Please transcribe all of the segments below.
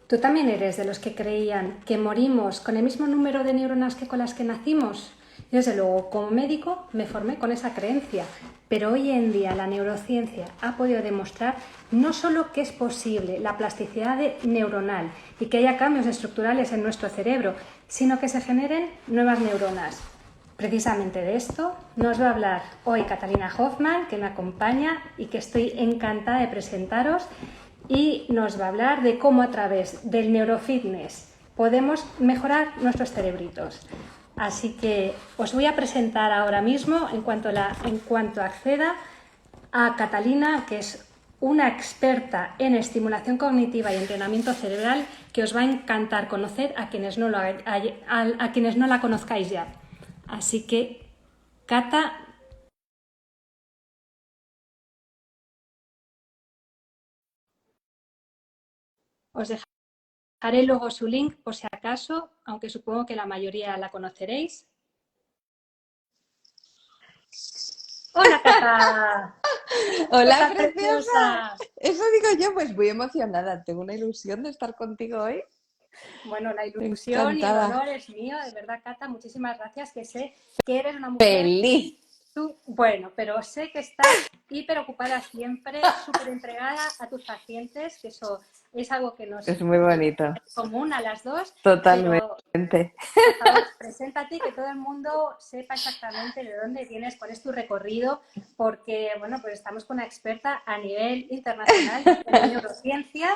¿Tú también eres de los que creían que morimos con el mismo número de neuronas que con las que nacimos? Yo, desde luego, como médico me formé con esa creencia, pero hoy en día la neurociencia ha podido demostrar no solo que es posible la plasticidad neuronal y que haya cambios estructurales en nuestro cerebro, sino que se generen nuevas neuronas. Precisamente de esto nos va a hablar hoy Catalina Hoffman, que me acompaña y que estoy encantada de presentaros, y nos va a hablar de cómo a través del neurofitness podemos mejorar nuestros cerebritos. Así que os voy a presentar ahora mismo, en cuanto acceda, a Catalina, que es una experta en estimulación cognitiva y entrenamiento cerebral, que os va a encantar conocer a quienes no la conozcáis ya. Así que, Cata, os dejaré luego su link por si acaso, aunque supongo que la mayoría la conoceréis. ¡Hola, Cata! ¿Qué Hola, tal, preciosa. preciosa? Eso digo yo, pues muy emocionada. Tengo una ilusión de estar contigo hoy. Bueno, la ilusión y el Encantada. honor es mío, de verdad, Cata, muchísimas gracias, que sé que eres una mujer. Feliz. Bueno, pero sé que estás hiper ocupada siempre, súper entregada a tus pacientes, que eso es algo que nos Es muy bonito. es común a las dos, pero Totalmente. por favor, preséntate y que todo el mundo sepa exactamente de dónde vienes, cuál es tu recorrido, porque, bueno, pues estamos con una experta a nivel internacional en neurociencia,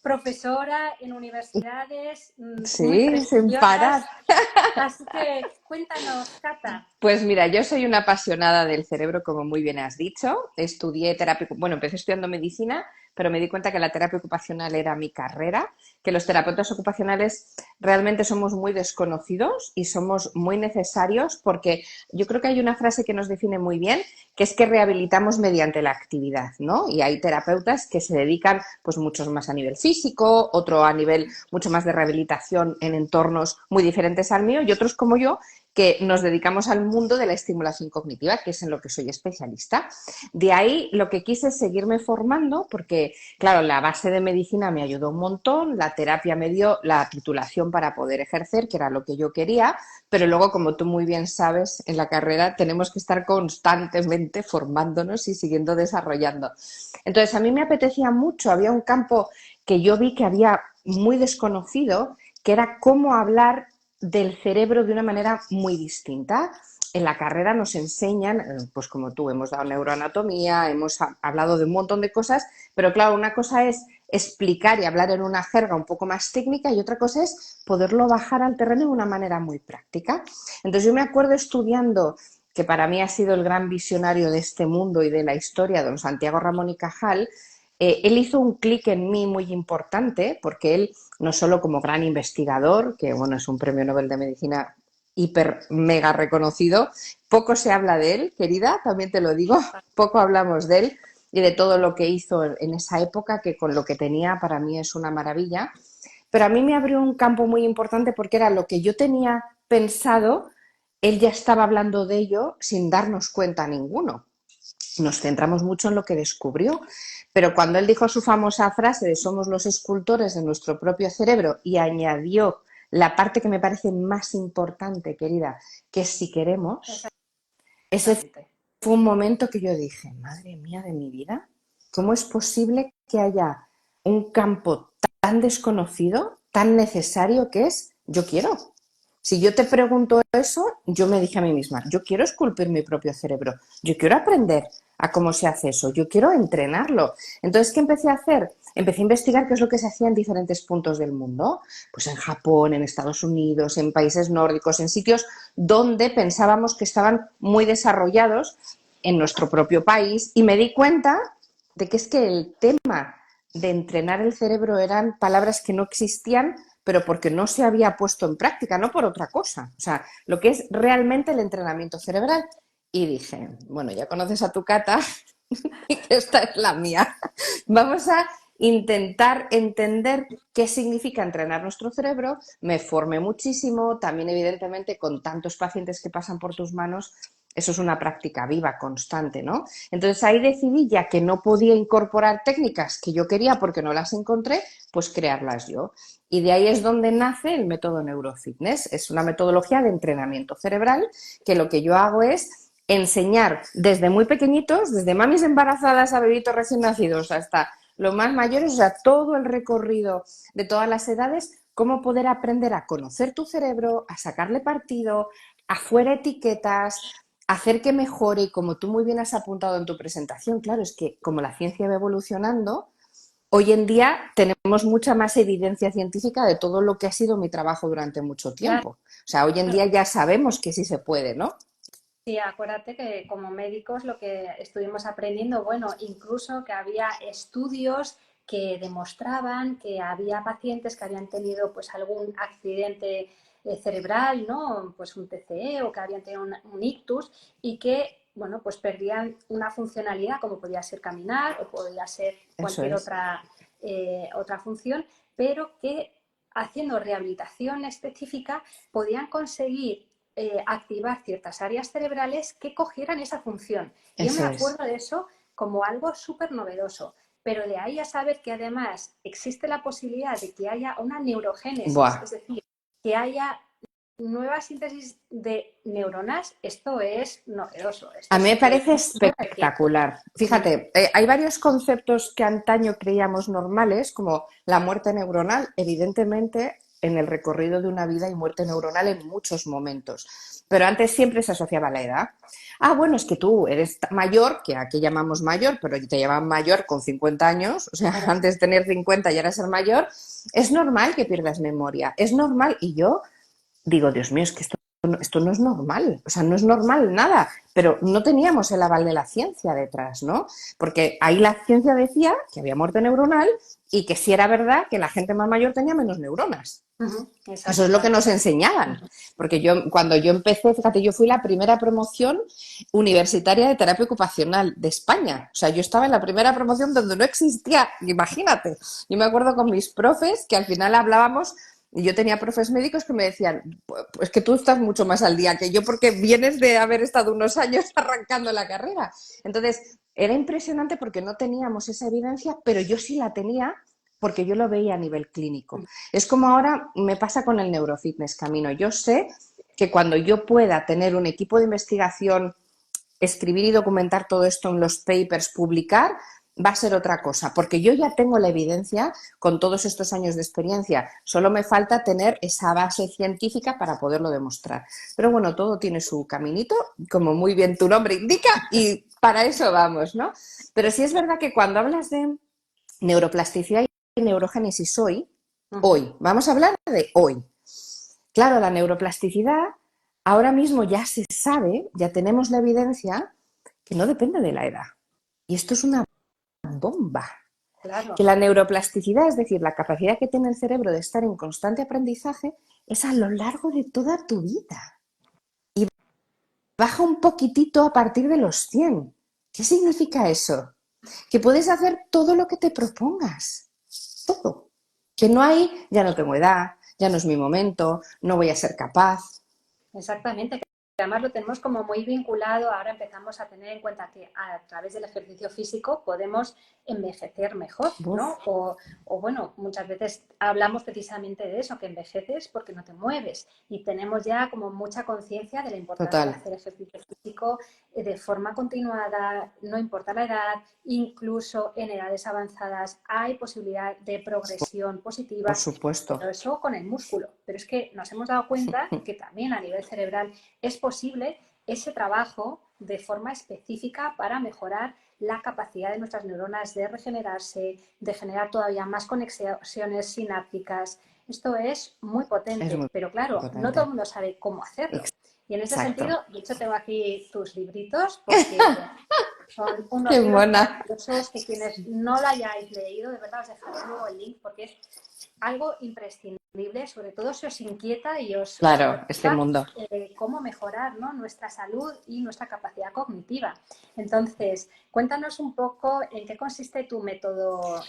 profesora en universidades muy Sí, sin parar. prestigiosas. Así que cuéntanos, Cata. Pues mira, yo soy una apasionada del cerebro, como muy bien has dicho. Estudié terapia, bueno, empecé estudiando medicina, pero me di cuenta que la terapia ocupacional era mi carrera, que los terapeutas ocupacionales realmente somos muy desconocidos y somos muy necesarios porque yo creo que hay una frase que nos define muy bien, que es que rehabilitamos mediante la actividad, ¿no? Y hay terapeutas que se dedican, pues muchos más a nivel físico, otro a nivel mucho más de rehabilitación en entornos muy diferentes al mío y otros como yo que nos dedicamos al mundo de la estimulación cognitiva, que es en lo que soy especialista. De ahí lo que quise es seguirme formando, porque, claro, la base de medicina me ayudó un montón, la terapia me dio la titulación para poder ejercer, que era lo que yo quería, pero luego, como tú muy bien sabes, en la carrera tenemos que estar constantemente formándonos y siguiendo desarrollando. Entonces, a mí me apetecía mucho, había un campo que yo vi que había muy desconocido, que era cómo hablar del cerebro de una manera muy distinta. En la carrera nos enseñan, pues como tú, hemos dado neuroanatomía, hemos hablado de un montón de cosas, pero claro, una cosa es explicar y hablar en una jerga un poco más técnica y otra cosa es poderlo bajar al terreno de una manera muy práctica. Entonces yo me acuerdo estudiando, que para mí ha sido el gran visionario de este mundo y de la historia, don Santiago Ramón y Cajal. Él hizo un clic en mí muy importante porque él, no solo como gran investigador, que bueno, es un premio Nobel de Medicina hiper mega reconocido, poco se habla de él, querida, también te lo digo, poco hablamos de él y de todo lo que hizo en esa época, que con lo que tenía para mí es una maravilla. Pero a mí me abrió un campo muy importante porque era lo que yo tenía pensado, él ya estaba hablando de ello sin darnos cuenta ninguno. Nos centramos mucho en lo que descubrió, pero cuando él dijo su famosa frase de somos los escultores de nuestro propio cerebro y añadió la parte que me parece más importante, querida, que es si queremos, ese Exactamente. fue un momento que yo dije, madre mía de mi vida, ¿cómo es posible que haya un campo tan desconocido, tan necesario que es yo quiero? Si yo te pregunto eso, yo me dije a mí misma, yo quiero esculpir mi propio cerebro, yo quiero aprender a cómo se hace eso, yo quiero entrenarlo. Entonces, ¿qué empecé a hacer? Empecé a investigar qué es lo que se hacía en diferentes puntos del mundo, pues en Japón, en Estados Unidos, en países nórdicos, en sitios donde pensábamos que estaban muy desarrollados en nuestro propio país y me di cuenta de que es que el tema de entrenar el cerebro eran palabras que no existían, pero porque no se había puesto en práctica, no por otra cosa. O sea, lo que es realmente el entrenamiento cerebral. Y dije, bueno, ya conoces a tu Cata, y que esta es la mía. Vamos a intentar entender qué significa entrenar nuestro cerebro. Me formé muchísimo, también evidentemente con tantos pacientes que pasan por tus manos, Eso es una práctica viva, constante, ¿no? Entonces ahí decidí, ya que no podía incorporar técnicas que yo quería porque no las encontré, pues crearlas yo. Y de ahí es donde nace el método Neurofitness. Es una metodología de entrenamiento cerebral que lo que yo hago es enseñar desde muy pequeñitos, desde mamis embarazadas a bebitos recién nacidos hasta los más mayores, o sea, todo el recorrido de todas las edades, cómo poder aprender a conocer tu cerebro, a sacarle partido, afuera etiquetas, hacer que mejore. Y como tú muy bien has apuntado en tu presentación, claro, es que como la ciencia va evolucionando, hoy en día tenemos mucha más evidencia científica de todo lo que ha sido mi trabajo durante mucho Claro. tiempo. O sea, hoy en día ya sabemos que sí se puede, ¿no? Sí, acuérdate que como médicos lo que estuvimos aprendiendo, bueno, incluso que había estudios que demostraban que había pacientes que habían tenido pues algún accidente cerebral, ¿no? Pues un TCE o que habían tenido un ictus y que, bueno, pues perdían una funcionalidad como podía ser caminar o podía ser Eso cualquier es. otra función, pero que haciendo rehabilitación específica podían conseguir activar ciertas áreas cerebrales que cogieran esa función. Y yo me Eso es. acuerdo de eso como algo súper novedoso. Pero de ahí a saber que además existe la posibilidad de que haya una neurogénesis, Buah. es decir, que haya nueva síntesis de neuronas, esto es novedoso. A Esto mí me sí que es parece un mundo de ciencia. espectacular. Fíjate, hay varios conceptos que antaño creíamos normales, como la muerte neuronal, evidentemente en el recorrido de una vida hay muerte neuronal en muchos momentos, pero antes siempre se asociaba a la edad. Ah, bueno, es que tú eres mayor, que aquí llamamos mayor, pero te llaman mayor con 50 años, o sea, Claro. antes de tener 50 ya eras el mayor, es normal que pierdas memoria, es normal. Y yo digo, Dios mío, es que esto no es normal, o sea, no es normal nada, pero no teníamos el aval de la ciencia detrás, ¿no? Porque ahí la ciencia decía que había muerte neuronal y que sí era verdad que la gente más mayor tenía menos neuronas. Eso es lo que Exactamente. nos enseñaban, porque cuando yo empecé, fíjate, yo fui la primera promoción universitaria de terapia ocupacional de España. O sea, yo estaba en la primera promoción donde no existía, imagínate. Yo me acuerdo con mis profes que al final hablábamos. Y yo tenía profes médicos que me decían, pues que tú estás mucho más al día que yo porque vienes de haber estado unos años arrancando la carrera. Entonces, era impresionante porque no teníamos esa evidencia, pero yo sí la tenía porque yo lo veía a nivel clínico. Es como ahora me pasa con el neurofitness camino. Yo sé que cuando yo pueda tener un equipo de investigación, escribir y documentar todo esto en los papers, publicar, va a ser otra cosa, porque yo ya tengo la evidencia con todos estos años de experiencia, solo me falta tener esa base científica para poderlo demostrar. Pero bueno, todo tiene su caminito, como muy bien tu nombre indica, y para eso vamos, ¿no? Pero sí es verdad que cuando hablas de neuroplasticidad y neurogénesis hoy, vamos a hablar de hoy. Claro, la neuroplasticidad ahora mismo ya se sabe, ya tenemos la evidencia que no depende de la edad. Y esto es una bomba. Claro. Que la neuroplasticidad, es decir, la capacidad que tiene el cerebro de estar en constante aprendizaje, es a lo largo de toda tu vida. Y baja un poquitito a partir de los 100. ¿Qué significa eso? Que puedes hacer todo lo que te propongas. Todo. Que no hay, ya no tengo edad, ya no es mi momento, no voy a ser capaz. Exactamente, que además lo tenemos como muy vinculado, ahora empezamos a tener en cuenta que a través del ejercicio físico podemos envejecer mejor, ¿no? Uf, O bueno, muchas veces hablamos precisamente de eso, que envejeces porque no te mueves y tenemos ya como mucha conciencia de la importancia de total. hacer ejercicio físico de forma continuada, no importa la edad, incluso en edades avanzadas hay posibilidad de progresión Por positiva, supuesto. pero eso con el músculo. Pero es que nos hemos dado cuenta que también a nivel cerebral es posible ese trabajo de forma específica para mejorar la capacidad de nuestras neuronas de regenerarse, de generar todavía más conexiones sinápticas. Esto es muy Es potente, muy pero claro, no todo el potente. mundo sabe cómo hacerlo. Y en ese Exacto. sentido, de hecho, tengo aquí tus libritos porque son Qué unos libros mona. maravillosos que quienes no lo hayáis leído, de verdad os dejaré luego el link porque es algo imprescindible, sobre todo si os inquieta y os Claro, este preocupa mundo. cómo mejorar, ¿no?, nuestra salud y nuestra capacidad cognitiva. Entonces, cuéntanos un poco en qué consiste tu método,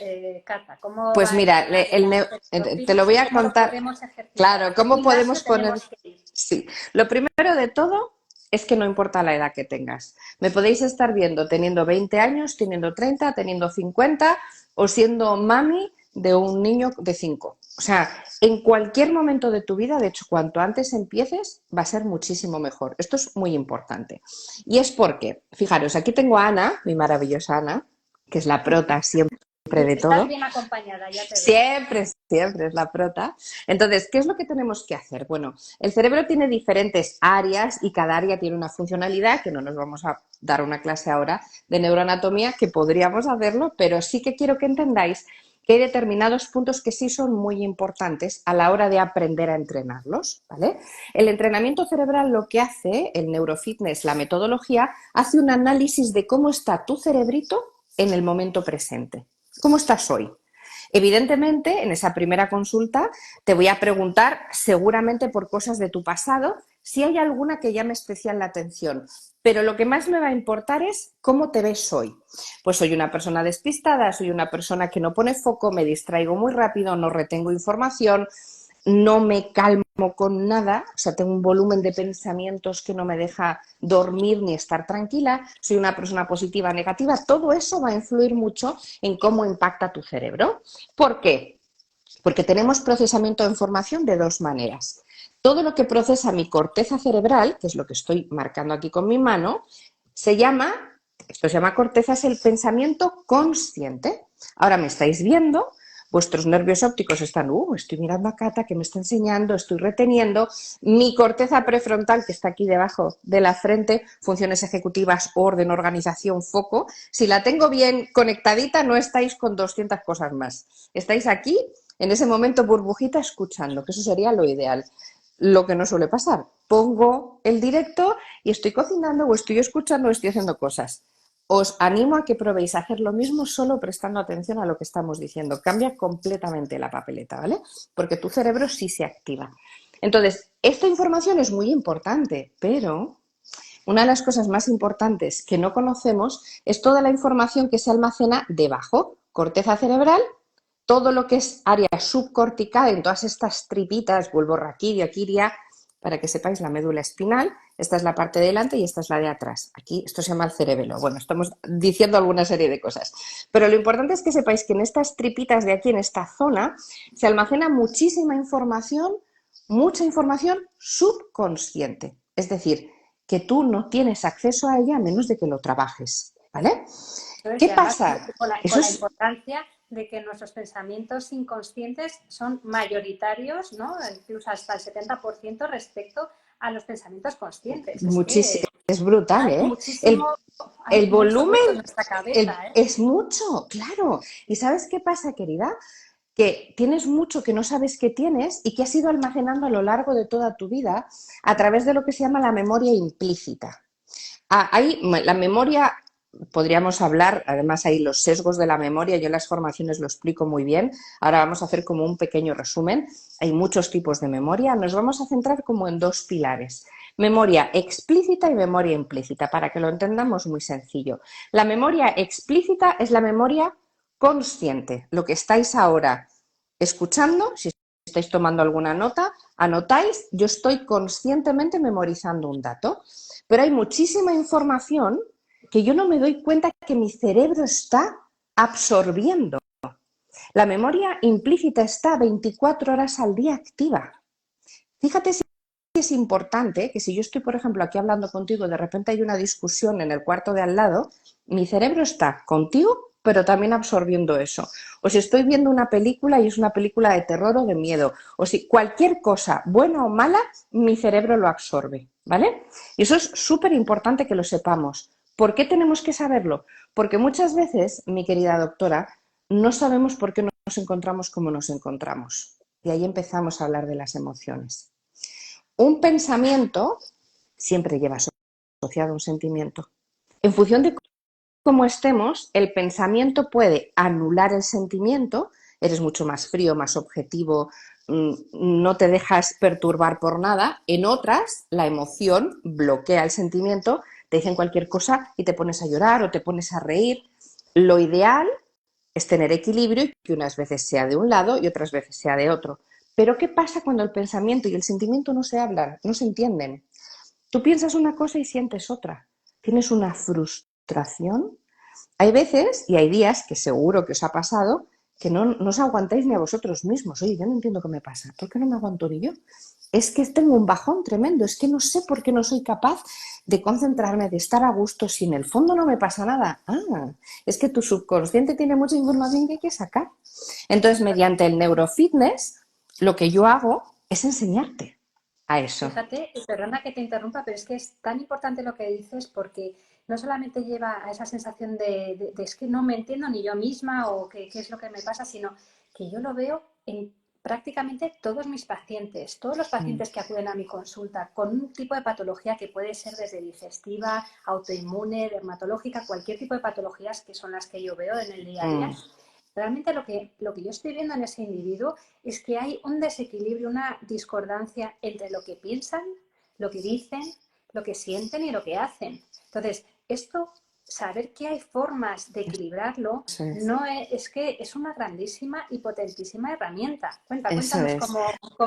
Cata, cómo Pues va mira, enfocado al te lo fitness voy y a cómo lo contar. podemos ejercitar, Claro, a qué ¿cómo podemos gimnasio poner? tenemos que ir. Sí, lo primero de todo es que no importa la edad que tengas. Me podéis estar viendo teniendo 20 años, teniendo 30, teniendo 50 o siendo mami de un niño de 5. O sea, en cualquier momento de tu vida, de hecho, cuanto antes empieces, va a ser muchísimo mejor. Esto es muy importante. Y es porque, fijaros, aquí tengo a Ana, mi maravillosa Ana, que es la prota siempre de Estás todo. bien acompañada, ya te veo. Siempre, siempre es la prota. Entonces, ¿qué es lo que tenemos que hacer? Bueno, el cerebro tiene diferentes áreas y cada área tiene una funcionalidad, que no nos vamos a dar una clase ahora de neuroanatomía, que podríamos hacerlo, pero sí que quiero que entendáis que hay determinados puntos que sí son muy importantes a la hora de aprender a entrenarlos, ¿vale? El entrenamiento cerebral lo que hace, el neurofitness, la metodología, hace un análisis de cómo está tu cerebrito en el momento presente. ¿Cómo estás hoy? Evidentemente, en esa primera consulta te voy a preguntar seguramente por cosas de tu pasado, si hay alguna que llame especial la atención. Pero lo que más me va a importar es cómo te ves hoy. Pues soy una persona despistada, soy una persona que no pone foco, me distraigo muy rápido, no retengo información, no me calmo con nada, o sea, tengo un volumen de pensamientos que no me deja dormir ni estar tranquila, soy una persona positiva, negativa, todo eso va a influir mucho en cómo impacta tu cerebro. ¿Por qué? Porque tenemos procesamiento de información de dos maneras. Todo lo que procesa mi corteza cerebral, que es lo que estoy marcando aquí con mi mano, esto se llama corteza, es el pensamiento consciente. Ahora me estáis viendo, vuestros nervios ópticos están, estoy mirando a Cata que me está enseñando, estoy reteniendo. Mi corteza prefrontal, que está aquí debajo de la frente, funciones ejecutivas, orden, organización, foco. Si la tengo bien conectadita, no estáis con 200 cosas más. Estáis aquí, en ese momento burbujita, escuchando, que eso sería lo ideal. Lo que no suele pasar. Pongo el directo y estoy cocinando o estoy escuchando o estoy haciendo cosas. Os animo a que probéis a hacer lo mismo solo prestando atención a lo que estamos diciendo. Cambia completamente la papeleta, ¿vale? Porque tu cerebro sí se activa. Entonces, esta información es muy importante, pero una de las cosas más importantes que no conocemos es toda la información que se almacena debajo, corteza cerebral, todo lo que es área subcortical, en todas estas tripitas, bulbo raquídeo, quiria, para que sepáis la médula espinal, esta es la parte de delante y esta es la de atrás. Aquí esto se llama el cerebelo. Bueno, estamos diciendo alguna serie de cosas. Pero lo importante es que sepáis que en estas tripitas de aquí, en esta zona, se almacena muchísima información, mucha información subconsciente. Es decir, que tú no tienes acceso a ella a menos de que lo trabajes, ¿vale? Entonces, ¿Qué y además pasa? con Eso la es importancia de que nuestros pensamientos inconscientes son mayoritarios, ¿no? Incluso hasta el 70% respecto a los pensamientos conscientes. Es muchísimo, que es brutal, hay ¿eh? muchísimo, El hay mucho volumen hueco en nuestra cabeza, ¿eh? es mucho, claro. ¿Y sabes qué pasa, querida? Que tienes mucho que no sabes que tienes y que has ido almacenando a lo largo de toda tu vida a través de lo que se llama la memoria implícita. Hay la memoria, podríamos hablar, además hay los sesgos de la memoria, yo en las formaciones lo explico muy bien, ahora vamos a hacer como un pequeño resumen, hay muchos tipos de memoria, nos vamos a centrar como en dos pilares, memoria explícita y memoria implícita, para que lo entendamos muy sencillo. La memoria explícita es la memoria consciente, lo que estáis ahora escuchando, si estáis tomando alguna nota, anotáis, yo estoy conscientemente memorizando un dato. Pero hay muchísima información que yo no me doy cuenta que mi cerebro está absorbiendo. La memoria implícita está 24 horas al día activa. Fíjate si es importante que si yo estoy, por ejemplo, aquí hablando contigo, de repente hay una discusión en el cuarto de al lado, mi cerebro está contigo, pero también absorbiendo eso. O si estoy viendo una película y es una película de terror o de miedo, o si cualquier cosa, buena o mala, mi cerebro lo absorbe, ¿vale? Y eso es súper importante que lo sepamos. ¿Por qué tenemos que saberlo? Porque muchas veces, mi querida doctora, no sabemos por qué nos encontramos como nos encontramos. Y ahí empezamos a hablar de las emociones. Un pensamiento siempre lleva asociado un sentimiento. En función de cómo estemos, el pensamiento puede anular el sentimiento, eres mucho más frío, más objetivo, no te dejas perturbar por nada. En otras, la emoción bloquea el sentimiento, te dicen cualquier cosa y te pones a llorar o te pones a reír. Lo ideal es tener equilibrio y que unas veces sea de un lado y otras veces sea de otro. Pero ¿qué pasa cuando el pensamiento y el sentimiento no se hablan, no se entienden? Tú piensas una cosa y sientes otra. Tienes una frustración. Hay veces y hay días que seguro que os ha pasado que no os aguantáis ni a vosotros mismos. Oye, yo no entiendo qué me pasa. ¿Por qué no me aguanto ni yo? Es que tengo un bajón tremendo. Es que no sé por qué no soy capaz de concentrarme, de estar a gusto. Si en el fondo no me pasa nada. Ah, es que tu subconsciente tiene mucha información que hay que sacar. Entonces, mediante el neurofitness, lo que yo hago es enseñarte a eso. Fíjate, y perdona que te interrumpa, pero es que es tan importante lo que dices porque no solamente lleva a esa sensación de es que no me entiendo ni yo misma o qué es lo que me pasa, sino que yo lo veo en prácticamente todos mis pacientes, todos los Mm, pacientes que acuden a mi consulta con un tipo de patología que puede ser desde digestiva, autoinmune, dermatológica, cualquier tipo de patologías que son las que yo veo en el día a día. mm, Realmente lo que yo estoy viendo en ese individuo es que hay un desequilibrio, una discordancia entre lo que piensan, lo que dicen, lo que sienten y lo que hacen. Entonces, esto, saber que hay formas de equilibrarlo, eso es. no es que es una grandísima y potentísima herramienta. Eso Cuéntanos es. cómo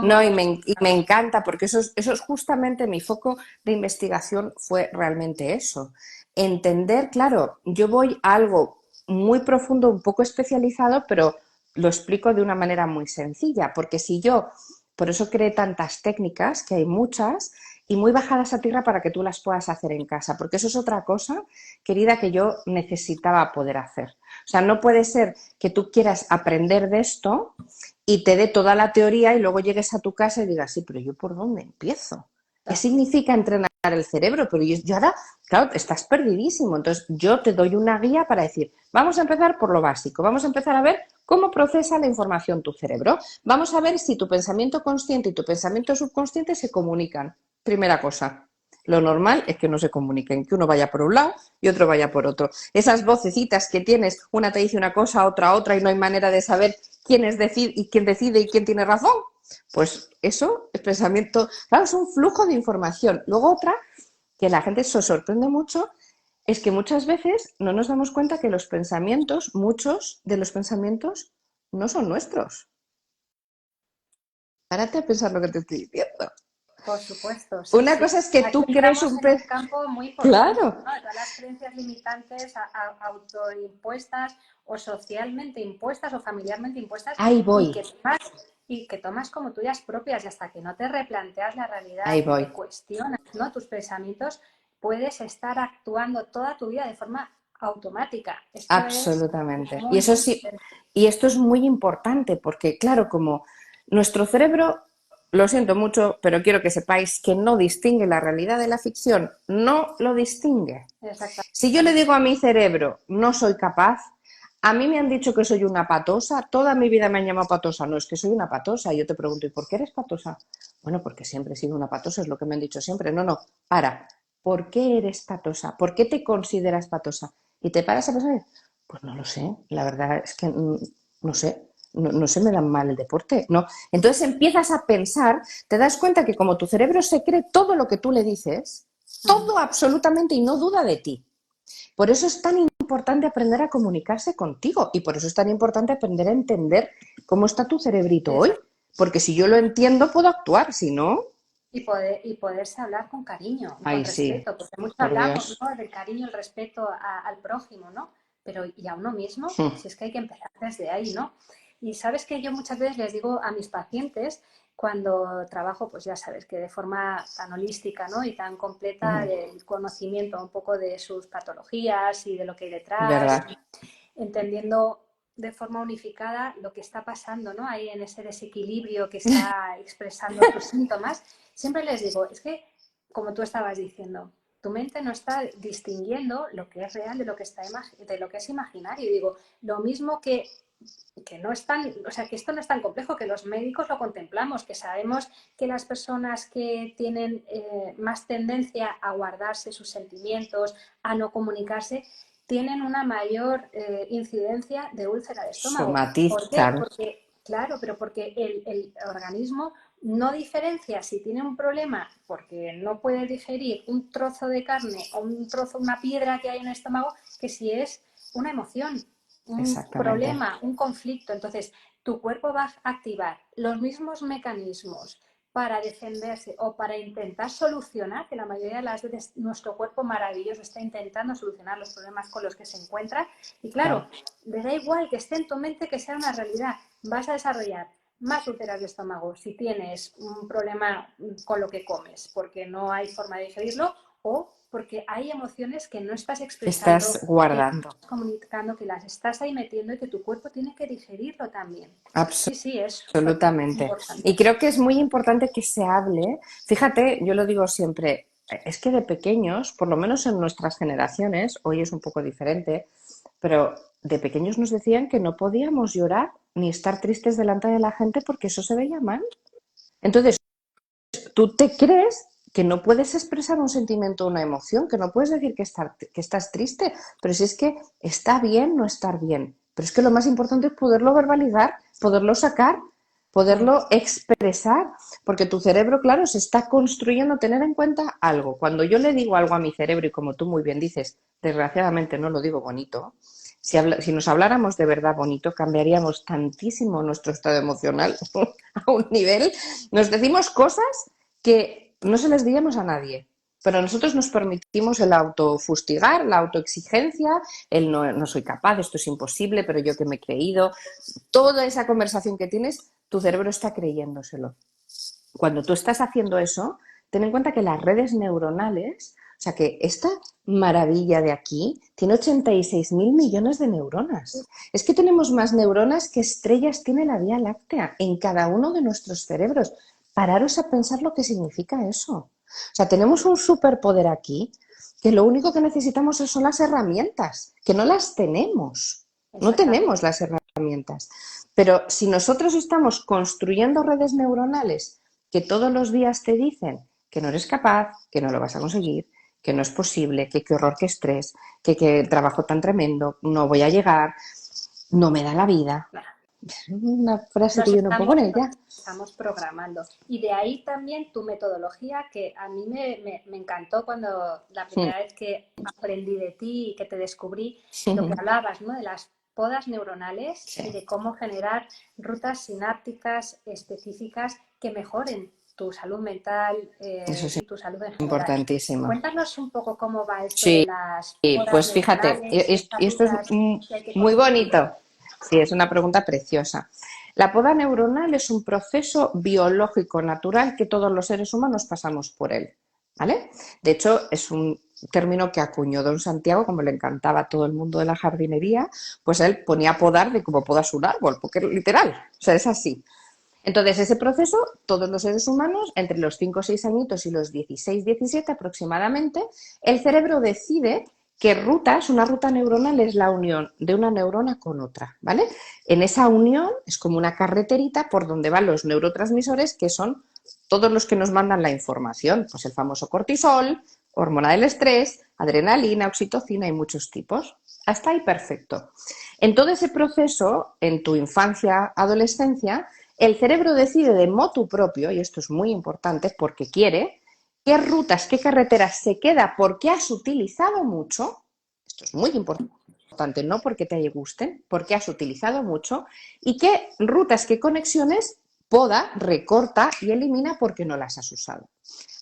No, lo has y me utilizado. encanta porque eso es justamente mi foco de investigación fue realmente eso. Entender, claro, yo voy a algo muy profundo, un poco especializado, pero lo explico de una manera muy sencilla, porque si yo, por eso creé tantas técnicas, que hay muchas, y muy bajadas a tierra para que tú las puedas hacer en casa, porque eso es otra cosa, querida, que yo necesitaba poder hacer. O sea, no puede ser que tú quieras aprender de esto y te dé toda la teoría y luego llegues a tu casa y digas, sí, pero ¿yo por dónde empiezo? ¿Qué significa entrenar el cerebro? Pero yo ahora, claro, estás perdidísimo. Entonces, yo te doy una guía para decir, vamos a empezar por lo básico, vamos a empezar a ver cómo procesa la información tu cerebro. Vamos a ver si tu pensamiento consciente y tu pensamiento subconsciente se comunican. Primera cosa. Lo normal es que no se comuniquen, que uno vaya por un lado y otro vaya por otro. Esas vocecitas que tienes, una te dice una cosa, otra, y no hay manera de saber quién decide y quién tiene razón. Pues eso es pensamiento, claro, es un flujo de información. Luego otra, que la gente se sorprende mucho, es que muchas veces no nos damos cuenta que los pensamientos, muchos de los pensamientos, no son nuestros. Párate a pensar lo que te estoy diciendo. Por supuesto, sí, Una sí. cosa es que Aquí tú crees entramos un... en un campo muy importante, Claro, ¿no? De todas las creencias limitantes autoimpuestas o socialmente impuestas o familiarmente impuestas ahí y voy, y que tomas como tuyas propias y hasta que no te replanteas la realidad ahí y voy. te cuestionas, ¿no? Tus pensamientos, puedes estar actuando toda tu vida de forma automática. Esto es Absolutamente. Y muy, eso muy sí, potente. y esto es muy importante porque, claro, como nuestro cerebro, lo siento mucho, pero quiero que sepáis que no distingue la realidad de la ficción, no lo distingue. Si yo le Exactamente. digo a mi cerebro, no soy capaz, a mí me han dicho que soy una patosa, toda mi vida me han llamado patosa, no es que soy una patosa, y yo te pregunto, ¿y por qué eres patosa? Bueno, porque siempre he sido una patosa, es lo que me han dicho siempre. No, no, para, ¿por qué eres patosa? ¿Por qué te consideras patosa? Y te paras a pensar, pues no lo sé, la verdad es que no sé, no se me dan mal el deporte, no. Entonces empiezas a pensar, te das cuenta que como tu cerebro se cree todo lo que tú le dices, Ujú. todo absolutamente y no duda de ti. Por eso es tan importante aprender a comunicarse contigo y por eso es tan importante aprender a entender cómo está tu cerebrito hoy. Porque si yo lo entiendo, puedo actuar, si no, Y poderse hablar con cariño y con ay, sí, respeto, porque mucho por hablamos, Dios. ¿no? Del cariño y el respeto al prójimo, ¿no? Pero y a uno mismo, si es que hay que empezar desde ahí, ¿no? Y sabes que yo muchas veces les digo a mis pacientes, cuando trabajo, pues ya sabes que de forma tan holística, ¿no? Y tan completa del conocimiento un poco de sus patologías y de lo que hay detrás, ¿Verdad? entendiendo de forma unificada lo que está pasando, ¿no? Ahí en ese desequilibrio que está expresando tus síntomas, siempre les digo, es que, como tú estabas diciendo, tu mente no está distinguiendo lo que es real de lo que, de lo que es imaginario. Y digo, lo mismo que no es tan, o sea, que esto no es tan complejo, que los médicos lo contemplamos, que sabemos que las personas que tienen más tendencia a guardarse sus sentimientos, a no comunicarse, tienen una mayor incidencia de úlcera de estómago. ¿Por qué? Somatizan. Porque, claro, pero porque el organismo no diferencia si tiene un problema porque no puede digerir un trozo de carne o un trozo, una piedra que hay en el estómago, que si es una emoción, un Exactamente. problema, un conflicto. Entonces, tu cuerpo va a activar los mismos mecanismos para defenderse o para intentar solucionar, que la mayoría de las veces nuestro cuerpo maravilloso está intentando solucionar los problemas con los que se encuentra. Y claro, le da igual que esté en tu mente que sea una realidad. Vas a desarrollar más úlceras de estómago si tienes un problema con lo que comes, porque no hay forma de digerirlo o porque hay emociones que no estás expresando, Estás guardando. comunicando, que las estás ahí metiendo y que tu cuerpo tiene que digerirlo también. Sí, es súper Absolutamente. importante. Y creo que es muy importante que se hable. Fíjate, yo lo digo siempre, es que de pequeños, por lo menos en nuestras generaciones, hoy es un poco diferente, pero de pequeños nos decían que no podíamos llorar ni estar tristes delante de la gente porque eso se veía mal. Entonces, tú te crees que no puedes expresar un sentimiento o una emoción, que no puedes decir que estás triste, pero si es que está bien no estar bien. Pero es que lo más importante es poderlo verbalizar, poderlo sacar, poderlo expresar, porque tu cerebro, claro, se está construyendo, tener en cuenta algo. Cuando yo le digo algo a mi cerebro, y como tú muy bien dices, desgraciadamente no lo digo bonito, si nos habláramos de verdad bonito, cambiaríamos tantísimo nuestro estado emocional a un nivel. Nos decimos cosas que no se les diríamos a nadie, pero nosotros nos permitimos el autofustigar, la autoexigencia, el no soy capaz, esto es imposible, pero yo que me he creído. Toda esa conversación que tienes, tu cerebro está creyéndoselo. Cuando tú estás haciendo eso, ten en cuenta que las redes neuronales, o sea que esta maravilla de aquí tiene 86.000 millones de neuronas. Es que tenemos más neuronas que estrellas tiene la Vía Láctea en cada uno de nuestros cerebros. Pararos a pensar lo que significa eso. O sea, tenemos un superpoder aquí que lo único que necesitamos son las herramientas, que no las tenemos. No tenemos las herramientas. Pero si nosotros estamos construyendo redes neuronales que todos los días te dicen que no eres capaz, que no lo vas a conseguir, que no es posible, que qué horror, qué estrés, que trabajo tan tremendo, no voy a llegar, no me da la vida. Claro. Una frase que yo no pongo en ella. Estamos programando. Y de ahí también tu metodología, que a mí me encantó cuando la primera vez que aprendí de ti y que te descubrí, lo que hablabas, ¿no? De las podas neuronales y de cómo generar rutas sinápticas específicas que mejoren tu salud mental Eso es y tu salud en general. importantísimo. Cuéntanos un poco cómo va esto de Sí, las podas pues fíjate, neuronales y estas esto es rutas que hay que muy construir. bonito. Sí, es una pregunta preciosa. La poda neuronal es un proceso biológico natural que todos los seres humanos pasamos por él, ¿vale? De hecho, es un término que acuñó don Santiago, como le encantaba a todo el mundo de la jardinería, pues él ponía podar de como podas un árbol, porque literal, o sea, es así. Entonces, ese proceso, todos los seres humanos, entre los 5 o 6 añitos y los 16, 17 aproximadamente, el cerebro decide qué rutas, una ruta neuronal es la unión de una neurona con otra, ¿vale? En esa unión es como una carreterita por donde van los neurotransmisores, que son todos los que nos mandan la información, pues el famoso cortisol, hormona del estrés, adrenalina, oxitocina y muchos tipos. Hasta ahí perfecto. En todo ese proceso, en tu infancia, adolescencia, el cerebro decide de motu propio, y esto es muy importante porque quiere, qué rutas, qué carreteras se queda porque has utilizado mucho, esto es muy importante, no porque te gusten, porque has utilizado mucho, y qué rutas, qué conexiones poda, recorta y elimina porque no las has usado.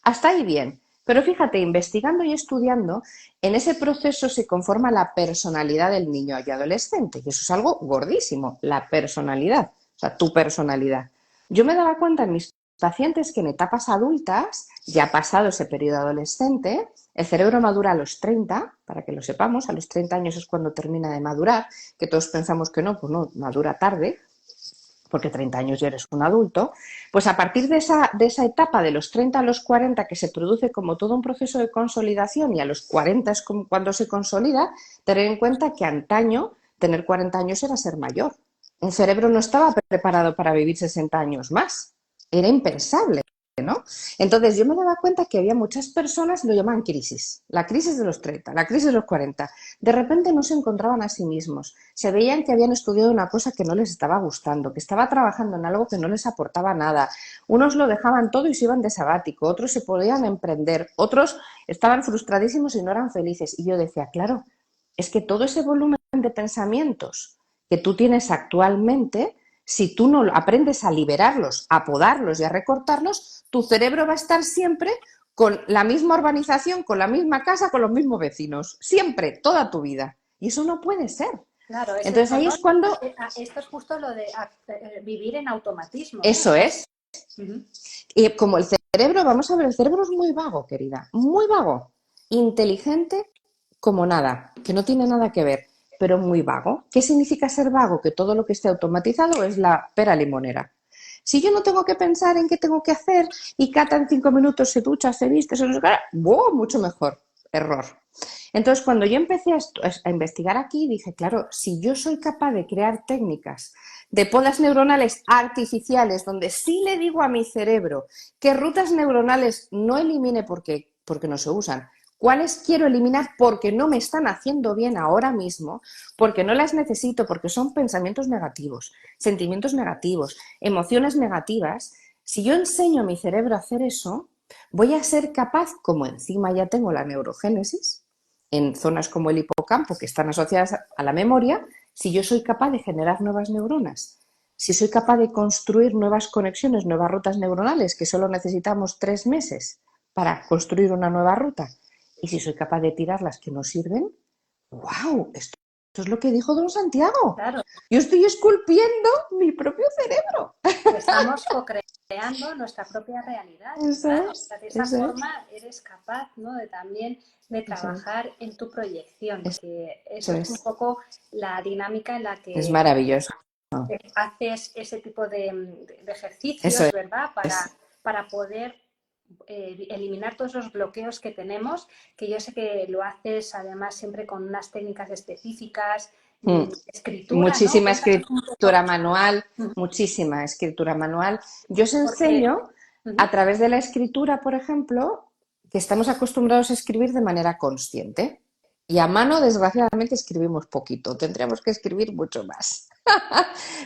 Hasta ahí bien. Pero fíjate, investigando y estudiando, en ese proceso se conforma la personalidad del niño y adolescente, y eso es algo gordísimo, la personalidad. O sea, tu personalidad. Yo me daba cuenta en mis pacientes que en etapas adultas, ya pasado ese periodo adolescente, el cerebro madura a los 30, para que lo sepamos, a los 30 años es cuando termina de madurar, que todos pensamos que no, pues no, madura tarde, porque 30 años ya eres un adulto, pues a partir de esa etapa de los 30 a los 40 que se produce como todo un proceso de consolidación y a los 40 es como cuando se consolida, tener en cuenta que antaño tener 40 años era ser mayor. Un cerebro no estaba preparado para vivir 60 años más. Era impensable, ¿no? Entonces yo me daba cuenta que había muchas personas, lo llamaban crisis, la crisis de los 30, la crisis de los 40. De repente no se encontraban a sí mismos, se veían que habían estudiado una cosa que no les estaba gustando, que estaba trabajando en algo que no les aportaba nada. Unos lo dejaban todo y se iban de sabático, otros se podían emprender, otros estaban frustradísimos y no eran felices. Y yo decía, claro, es que todo ese volumen de pensamientos que tú tienes actualmente si tú no aprendes a liberarlos, a podarlos y a recortarlos, tu cerebro va a estar siempre con la misma urbanización, con la misma casa, con los mismos vecinos, siempre, toda tu vida. Y eso no puede ser. Claro, es Entonces esto, ahí ¿no? es cuando... Esto es justo lo de vivir en automatismo, ¿no? Eso es. Uh-huh. Y como el cerebro, vamos a ver, el cerebro es muy vago, querida, muy vago, inteligente como nada, que no tiene nada que ver, pero muy vago. ¿Qué significa ser vago? Que todo lo que esté automatizado es la pera limonera. Si yo no tengo que pensar en qué tengo que hacer y Cata en 5 minutos se ducha, se viste, se nos ¡wow! Mucho mejor. Error. Entonces, cuando yo empecé a investigar aquí, dije, claro, si yo soy capaz de crear técnicas de podas neuronales artificiales, donde sí le digo a mi cerebro qué rutas neuronales no elimine porque no se usan, cuáles quiero eliminar porque no me están haciendo bien ahora mismo, porque no las necesito, porque son pensamientos negativos, sentimientos negativos, emociones negativas, si yo enseño a mi cerebro a hacer eso, voy a ser capaz, como encima ya tengo la neurogénesis, en zonas como el hipocampo que están asociadas a la memoria, si yo soy capaz de generar nuevas neuronas, si soy capaz de construir nuevas conexiones, nuevas rutas neuronales, que solo necesitamos 3 meses para construir una nueva ruta, y si soy capaz de tirar las que no sirven, ¡wow! Esto es lo que dijo Don Santiago. Claro. Yo estoy esculpiendo mi propio cerebro. Estamos co-creando nuestra propia realidad. Eso Claro. es, O sea, de esa eso forma eres capaz, ¿no? De también de trabajar en tu proyección, es, que eso eso es un poco la dinámica en la es que maravilloso. haces ese tipo de Eso ejercicios, ¿verdad? es. Para poder eliminar todos los bloqueos que tenemos, que yo sé que lo haces además siempre con unas técnicas específicas, escritura, ¿no? Muchísima Cuéntanos un poco. escritura manual, muchísima escritura manual. Yo os Porque enseño a través de la escritura, por ejemplo, que estamos acostumbrados a escribir de manera consciente. Y a mano, desgraciadamente, escribimos poquito. Tendríamos que escribir mucho más.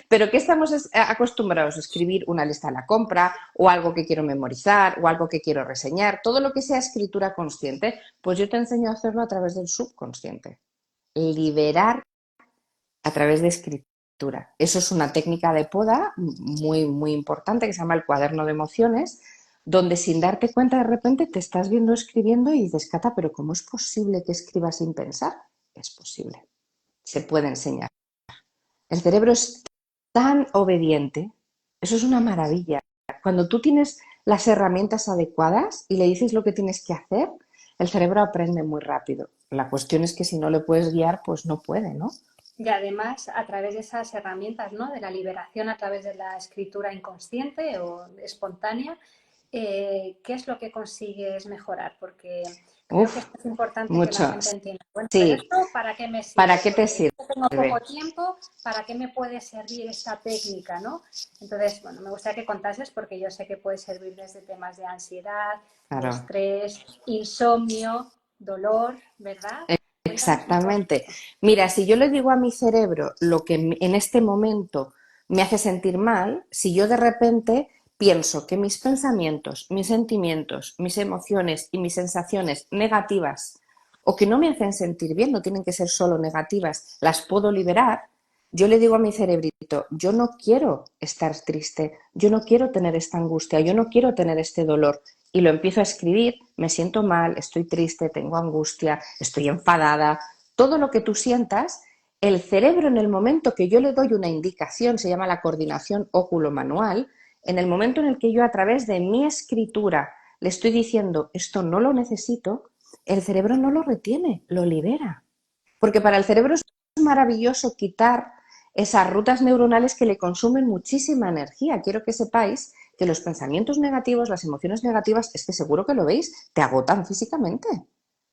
Pero ¿qué estamos acostumbrados a escribir? Una lista de la compra o algo que quiero memorizar o algo que quiero reseñar. Todo lo que sea escritura consciente, pues yo te enseño a hacerlo a través del subconsciente. Liberar a través de escritura. Eso es una técnica de poda muy, muy importante que se llama el cuaderno de emociones, donde sin darte cuenta de repente te estás viendo escribiendo y dices, Cata, pero ¿cómo es posible que escribas sin pensar? Es posible, se puede enseñar. El cerebro es tan obediente, eso es una maravilla. Cuando tú tienes las herramientas adecuadas y le dices lo que tienes que hacer, el cerebro aprende muy rápido. La cuestión es que si no le puedes guiar, pues no puede, ¿no? y además, a través de esas herramientas, ¿no? De la liberación a través de la escritura inconsciente o espontánea, ¿qué es lo que consigues mejorar? Porque creo que Uf, esto es importante que la mucho. gente entienda. Bueno, pero Sí, esto, ¿para qué me ¿para sirve? qué te Porque tengo poco sirve? tiempo, ¿para qué me puede servir esta técnica, no? Entonces, bueno, me gustaría que contases porque yo sé que puede servir desde temas de ansiedad, de Claro, estrés, insomnio, dolor, ¿verdad? Cuéntanos un poco. exactamente. Mira, si yo le digo a mi cerebro lo que en este momento me hace sentir mal, si yo de repente pienso que mis pensamientos, mis sentimientos, mis emociones y mis sensaciones negativas o que no me hacen sentir bien, no tienen que ser solo negativas, las puedo liberar, yo le digo a mi cerebrito, yo no quiero estar triste, yo no quiero tener esta angustia, yo no quiero tener este dolor. Y lo empiezo a escribir, me siento mal, estoy triste, tengo angustia, estoy enfadada, todo lo que tú sientas, el cerebro en el momento que yo le doy una indicación, se llama la coordinación óculo-manual, en el momento en el que yo a través de mi escritura le estoy diciendo esto no lo necesito, el cerebro no lo retiene, lo libera. Porque para el cerebro es maravilloso quitar esas rutas neuronales que le consumen muchísima energía. Quiero que sepáis que los pensamientos negativos, las emociones negativas, es que seguro que lo veis, te agotan físicamente.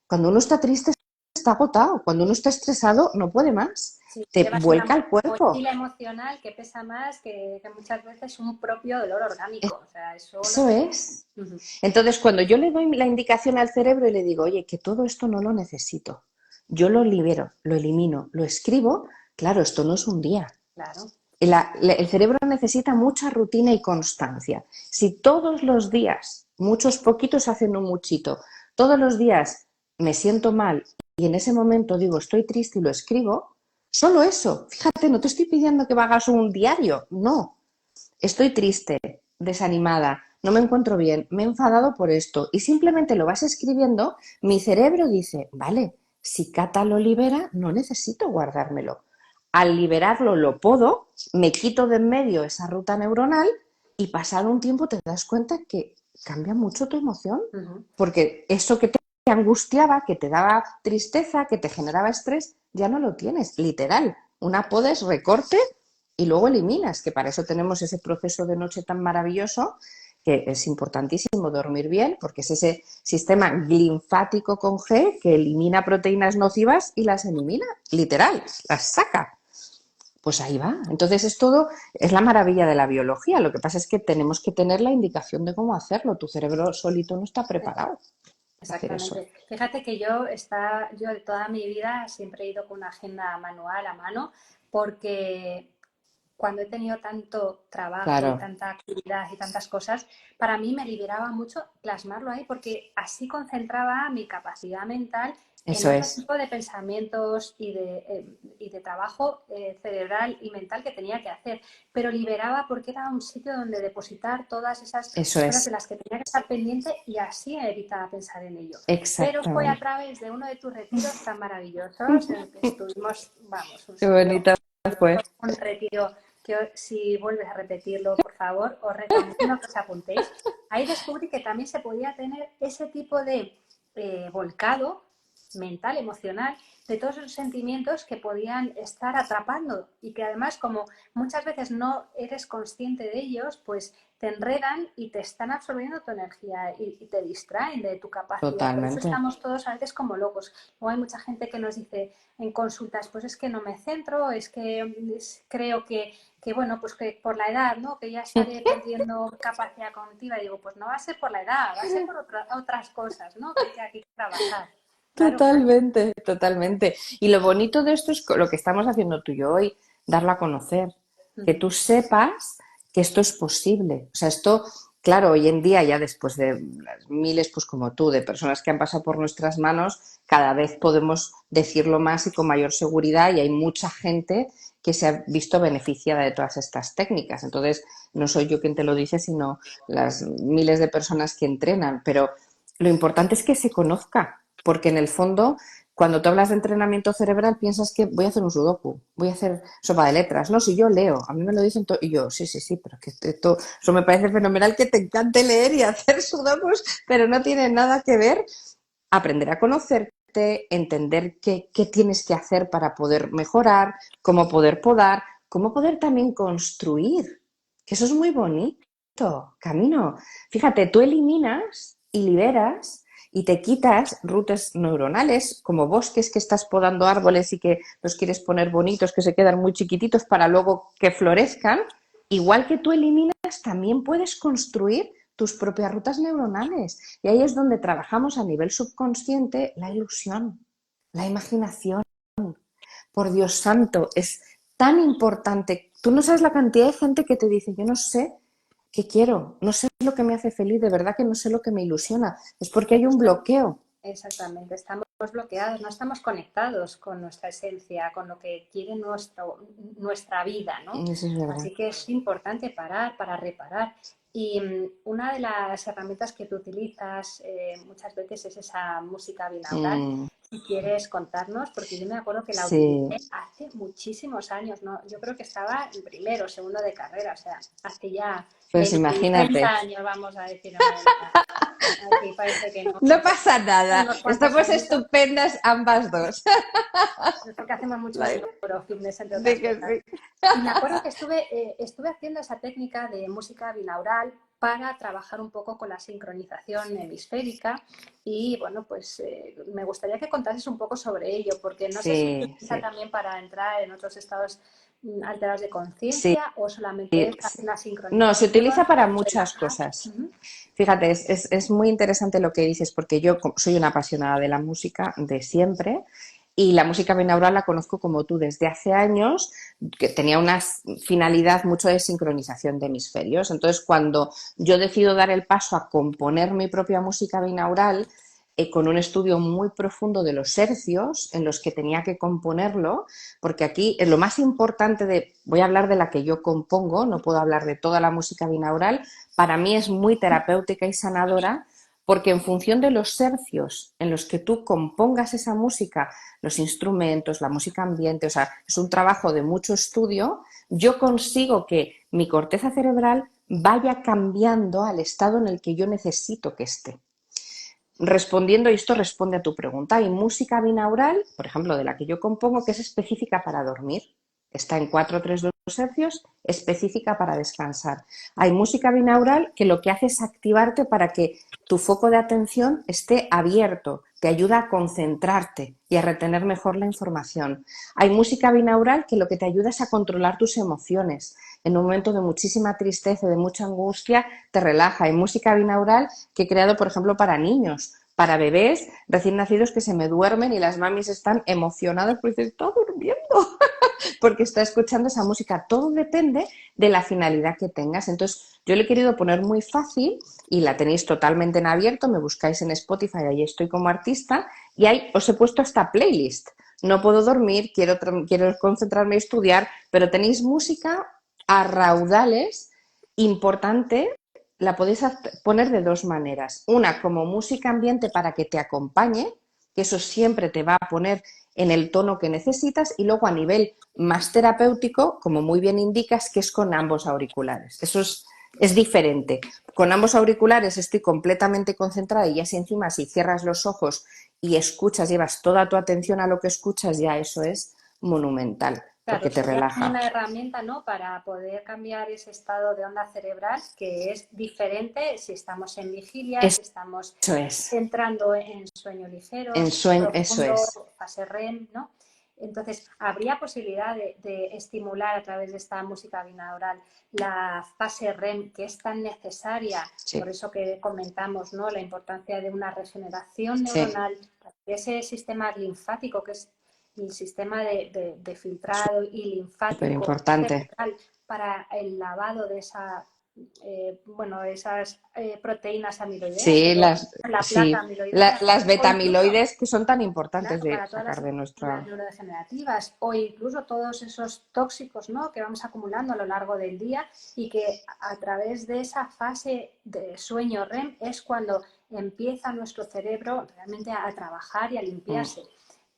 Cuando uno está triste, está agotado. Cuando uno está estresado, no puede más. Sí, Te llevas vuelca una el cuerpo. mochila emocional que pesa más que muchas veces un propio dolor orgánico. O sea, eso lo Eso sé. es. Ujú. Entonces, cuando yo le doy la indicación al cerebro y le digo, oye, que todo esto no lo necesito, yo lo libero, lo elimino, lo escribo, claro, esto no es un día. Claro. El cerebro necesita mucha rutina y constancia. Si todos los días, muchos poquitos hacen un muchito, todos los días me siento mal y en ese momento digo estoy triste y lo escribo, Solo eso. Fíjate, no te estoy pidiendo que hagas un diario, no. Estoy triste, desanimada, no me encuentro bien, me he enfadado por esto y simplemente lo vas escribiendo, mi cerebro dice, vale, si Cata lo libera, no necesito guardármelo. Al liberarlo lo podo, me quito de en medio esa ruta neuronal y pasado un tiempo te das cuenta que cambia mucho tu emoción, Ujú. porque eso que te angustiaba, que te daba tristeza, que te generaba estrés, ya no lo tienes, literal. Una poda es recorte y luego eliminas, que para eso tenemos ese proceso de noche tan maravilloso, que es importantísimo dormir bien, porque es ese sistema linfático con G que elimina proteínas nocivas y las elimina, literal, las saca. Pues ahí va. Entonces es todo, es la maravilla de la biología. Lo que pasa es que tenemos que tener la indicación de cómo hacerlo. Tu cerebro solito no está preparado para hacer eso. Exactamente. Fíjate que yo de toda mi vida siempre he ido con una agenda manual a mano porque cuando he tenido tanto trabajo y Claro, tanta actividad y tantas cosas, para mí me liberaba mucho plasmarlo ahí porque así concentraba mi capacidad mental en eso otro es, tipo de pensamientos y de trabajo cerebral y mental que tenía que hacer. Pero liberaba porque era un sitio donde depositar todas esas eso cosas de es, las que tenía que estar pendiente y así evitaba pensar en ello. Pero fue a exactamente. través de uno de tus retiros tan maravillosos en el que estuvimos, vamos, un Qué sitio, bonito fue. un retiro que si vuelves a repetirlo, por favor, os recomiendo que os apuntéis. Ahí descubrí que también se podía tener ese tipo de volcado mental, emocional, de todos esos sentimientos que podían estar atrapando y que además como muchas veces no eres consciente de ellos, pues te enredan y te están absorbiendo tu energía y te distraen de tu capacidad. Por eso Totalmente. estamos todos a veces como locos. O hay mucha gente que nos dice en consultas, pues es que no me centro, es que creo que, bueno, pues que por la edad, ¿no? Que ya estaré perdiendo capacidad cognitiva. Y digo, pues no va a ser por la edad, va a ser por otras cosas, ¿no? Que hay que trabajar. Claro, claro. Totalmente, totalmente. Y lo bonito de esto es lo que estamos haciendo tú y yo hoy, darla a conocer, Uh que -huh. tú sepas que esto es posible. O sea, esto, claro, hoy en día ya después de las miles, pues como tú, de personas que han pasado por nuestras manos, cada vez podemos decirlo más y con mayor seguridad y hay mucha gente que se ha visto beneficiada de todas estas técnicas. Entonces, no soy yo quien te lo dice, sino las miles de personas que entrenan, pero lo importante es que se conozca, porque en el fondo, cuando tú hablas de entrenamiento cerebral, piensas que voy a hacer un sudoku, voy a hacer sopa de letras. No, si yo leo, a mí me lo dicen y yo, sí, sí, sí, pero que esto, eso me parece fenomenal que te encante leer y hacer sudokus, pero no tiene nada que ver aprender a conocerte, entender qué tienes que hacer para poder mejorar, cómo poder podar, cómo poder también construir, que eso es muy bonito, Camino. Fíjate, tú eliminas y liberas y te quitas rutas neuronales, como bosques que estás podando árboles y que los quieres poner bonitos, que se quedan muy chiquititos para luego que florezcan. Igual que tú eliminas, también puedes construir tus propias rutas neuronales. Y ahí es donde trabajamos a nivel subconsciente la ilusión, la imaginación. Por Dios santo, es tan importante. Tú no sabes la cantidad de gente que te dice, yo no sé qué quiero, no sé lo que me hace feliz, de verdad que no sé lo que me ilusiona. Es porque hay un bloqueo. Exactamente, estamos bloqueados, no estamos conectados con nuestra esencia, con lo que quiere nuestra vida, ¿no? Eso es verdad. Así que es importante parar para reparar. Y una de las herramientas que tú utilizas muchas veces es esa música binaural. Mm, Si quieres contarnos, porque yo me acuerdo que la sí, utilicé hace muchísimos años, ¿no? Yo creo que estaba en primero, segundo de carrera, o sea, hace ya pues 20, 30 imagínate. años, vamos a decir, no, 90. Aquí parece que no, No pasa nada, unos cuantos estamos añitos. estupendas ambas dos. Es porque hacemos mucho La- neurofitness, entre De otras que cosas. sí. Y me acuerdo que estuve haciendo esa técnica de música binaural para trabajar un poco con la sincronización hemisférica y bueno, pues me gustaría que contases un poco sobre ello, porque no sé si se Sí, utiliza sí, también para entrar en otros estados alterados de sí. conciencia o solamente es hacer una No, se utiliza sincronización, para muchas relajar. cosas. Uh -huh. Fíjate, es muy interesante lo que dices, porque yo soy una apasionada de la música de siempre y la música binaural la conozco como tú desde hace años, que tenía una finalidad mucho de sincronización de hemisferios. Entonces, cuando yo decido dar el paso a componer mi propia música binaural, con un estudio muy profundo de los hercios en los que tenía que componerlo, porque aquí lo más importante voy a hablar de la que yo compongo, no puedo hablar de toda la música binaural, para mí es muy terapéutica y sanadora, porque en función de los hercios en los que tú compongas esa música, los instrumentos, la música ambiente, o sea, es un trabajo de mucho estudio, yo consigo que mi corteza cerebral vaya cambiando al estado en el que yo necesito que esté. Respondiendo, y esto responde a tu pregunta, hay música binaural, por ejemplo, de la que yo compongo, que es específica para dormir. Está en 4-3-2 hercios, específica para descansar. Hay música binaural que lo que hace es activarte para que tu foco de atención esté abierto, te ayuda a concentrarte y a retener mejor la información. Hay música binaural que lo que te ayuda es a controlar tus emociones. En un momento de muchísima tristeza, de mucha angustia, te relaja. Hay música binaural que he creado, por ejemplo, para niños, para bebés recién nacidos que se me duermen y las mamis están emocionadas porque está durmiendo, porque está escuchando esa música. Todo depende de la finalidad que tengas. Entonces, yo le he querido poner muy fácil y la tenéis totalmente en abierto, me buscáis en Spotify, ahí estoy como artista y ahí os he puesto esta playlist. No puedo dormir, quiero concentrarme y estudiar, pero tenéis música a raudales importante. La podéis poner de dos maneras. Una, como música ambiente para que te acompañe, que eso siempre te va a poner en el tono que necesitas, y luego a nivel más terapéutico, como muy bien indicas, que es con ambos auriculares. Eso es diferente. Con ambos auriculares estoy completamente concentrada y ya si cierras los ojos y escuchas, llevas toda tu atención a lo que escuchas, ya eso es monumental, porque Claro, te sería como relaja. una herramienta, ¿no? Para poder cambiar ese estado de onda cerebral que es diferente si estamos en vigilia, si estamos Eso es. entrando en sueño ligero, En sueño sueño, eso profundo, es. fase REM, ¿no? Entonces, ¿habría posibilidad de estimular a través de esta música binaural la fase REM que es tan necesaria? Por Sí, eso que comentamos, ¿no? La importancia de una regeneración sí, neuronal, de ese sistema linfático que es el sistema de filtrado y súper linfático importante. cerebral para el lavado de esa, bueno, esas proteínas amiloideas, Sí, la placa sí, amiloidea, las o incluso, betamiloides que son tan importantes claro, de para todas sacar de las nuestra... neurodegenerativas, o incluso todos esos tóxicos, ¿no? Que vamos acumulando a lo largo del día y que a través de esa fase de sueño REM es cuando empieza nuestro cerebro realmente a trabajar y a limpiarse.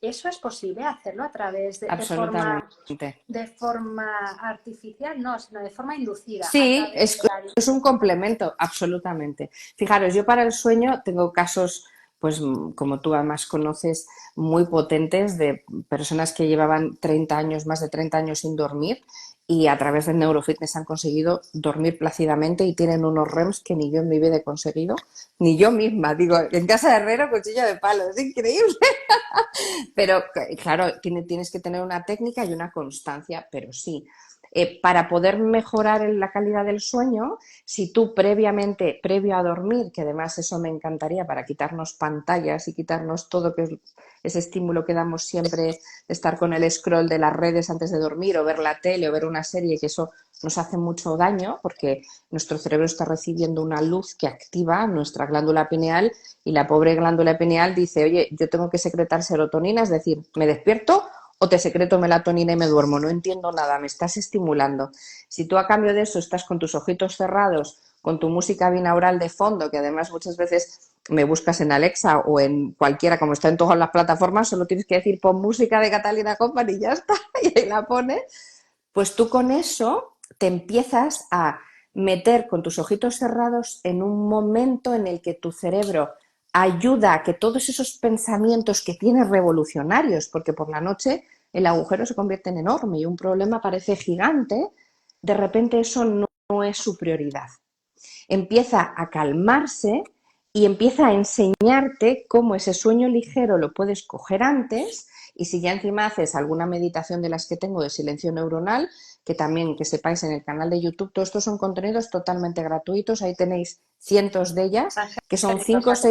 ¿Eso es posible hacerlo a través Absolutamente. de forma artificial? No, sino de forma inducida, a Sí, través de la es un complemento, absolutamente. Fijaros, yo para el sueño tengo casos, pues como tú además conoces, muy potentes de personas que llevaban 30 años, más de 30 años sin dormir y a través del neurofitness han conseguido dormir plácidamente y tienen unos REMs que ni yo en mi vida he conseguido, ni yo misma. Digo, en casa de herrero, cuchillo de palo, es increíble. Pero claro, tienes que tener una técnica y una constancia, pero sí. Para poder mejorar la calidad del sueño, si tú previamente, previo a dormir, que además eso me encantaría para quitarnos pantallas y quitarnos todo que es ese estímulo que damos siempre de estar con el scroll de las redes antes de dormir o ver la tele o ver una serie, que eso nos hace mucho daño porque nuestro cerebro está recibiendo una luz que activa nuestra glándula pineal y la pobre glándula pineal dice, oye, yo tengo que secretar serotonina, es decir, me despierto o te secreto melatonina y me duermo, no entiendo nada, me estás estimulando. Si tú a cambio de eso estás con tus ojitos cerrados, con tu música binaural de fondo, que además muchas veces me buscas en Alexa o en cualquiera, como está en todas las plataformas, solo tienes que decir pon música de Catalina Company y ya está, y ahí la pone, pues tú con eso te empiezas a meter con tus ojitos cerrados en un momento en el que tu cerebro ayuda a que todos esos pensamientos que tienes revolucionarios, porque por la noche el agujero se convierte en enorme y un problema parece gigante, de repente eso no es su prioridad. Empieza a calmarse y empieza a enseñarte cómo ese sueño ligero lo puedes coger antes, y si ya encima haces alguna meditación de las que tengo de silencio neuronal, que también que sepáis en el canal de YouTube, todos estos son contenidos totalmente gratuitos, ahí tenéis cientos de ellas, que son genéricos.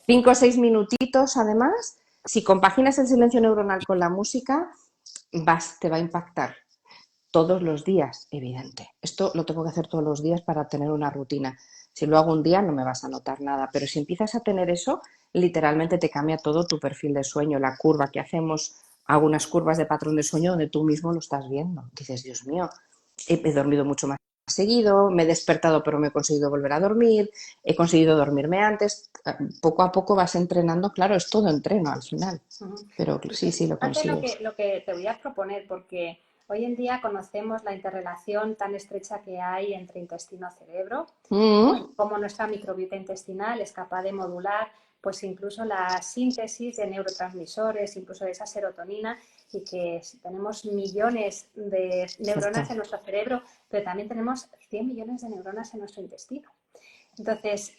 5 o 6 minutitos además. Si compaginas el silencio neuronal con la música, te va a impactar todos los días, evidente. Esto lo tengo que hacer todos los días para tener una rutina. Si lo hago un día no me vas a notar nada, pero si empiezas a tener eso, literalmente te cambia todo tu perfil de sueño, la curva que hacemos, algunas curvas de patrón de sueño donde tú mismo lo estás viendo. Dices, Dios mío, he dormido mucho más seguido, me he despertado pero me he conseguido volver a dormir, he conseguido dormirme antes. Poco a poco vas entrenando, claro, es todo entreno al final, Ujú. pero sí, sí lo Fíjate consigues. lo que te voy a proponer, porque hoy en día conocemos la interrelación tan estrecha que hay entre intestino-cerebro, Mm, cómo nuestra microbiota intestinal es capaz de modular pues incluso la síntesis de neurotransmisores, incluso de esa serotonina, y que tenemos millones de neuronas cierto. en nuestro cerebro, pero también tenemos 100 millones de neuronas en nuestro intestino. Entonces,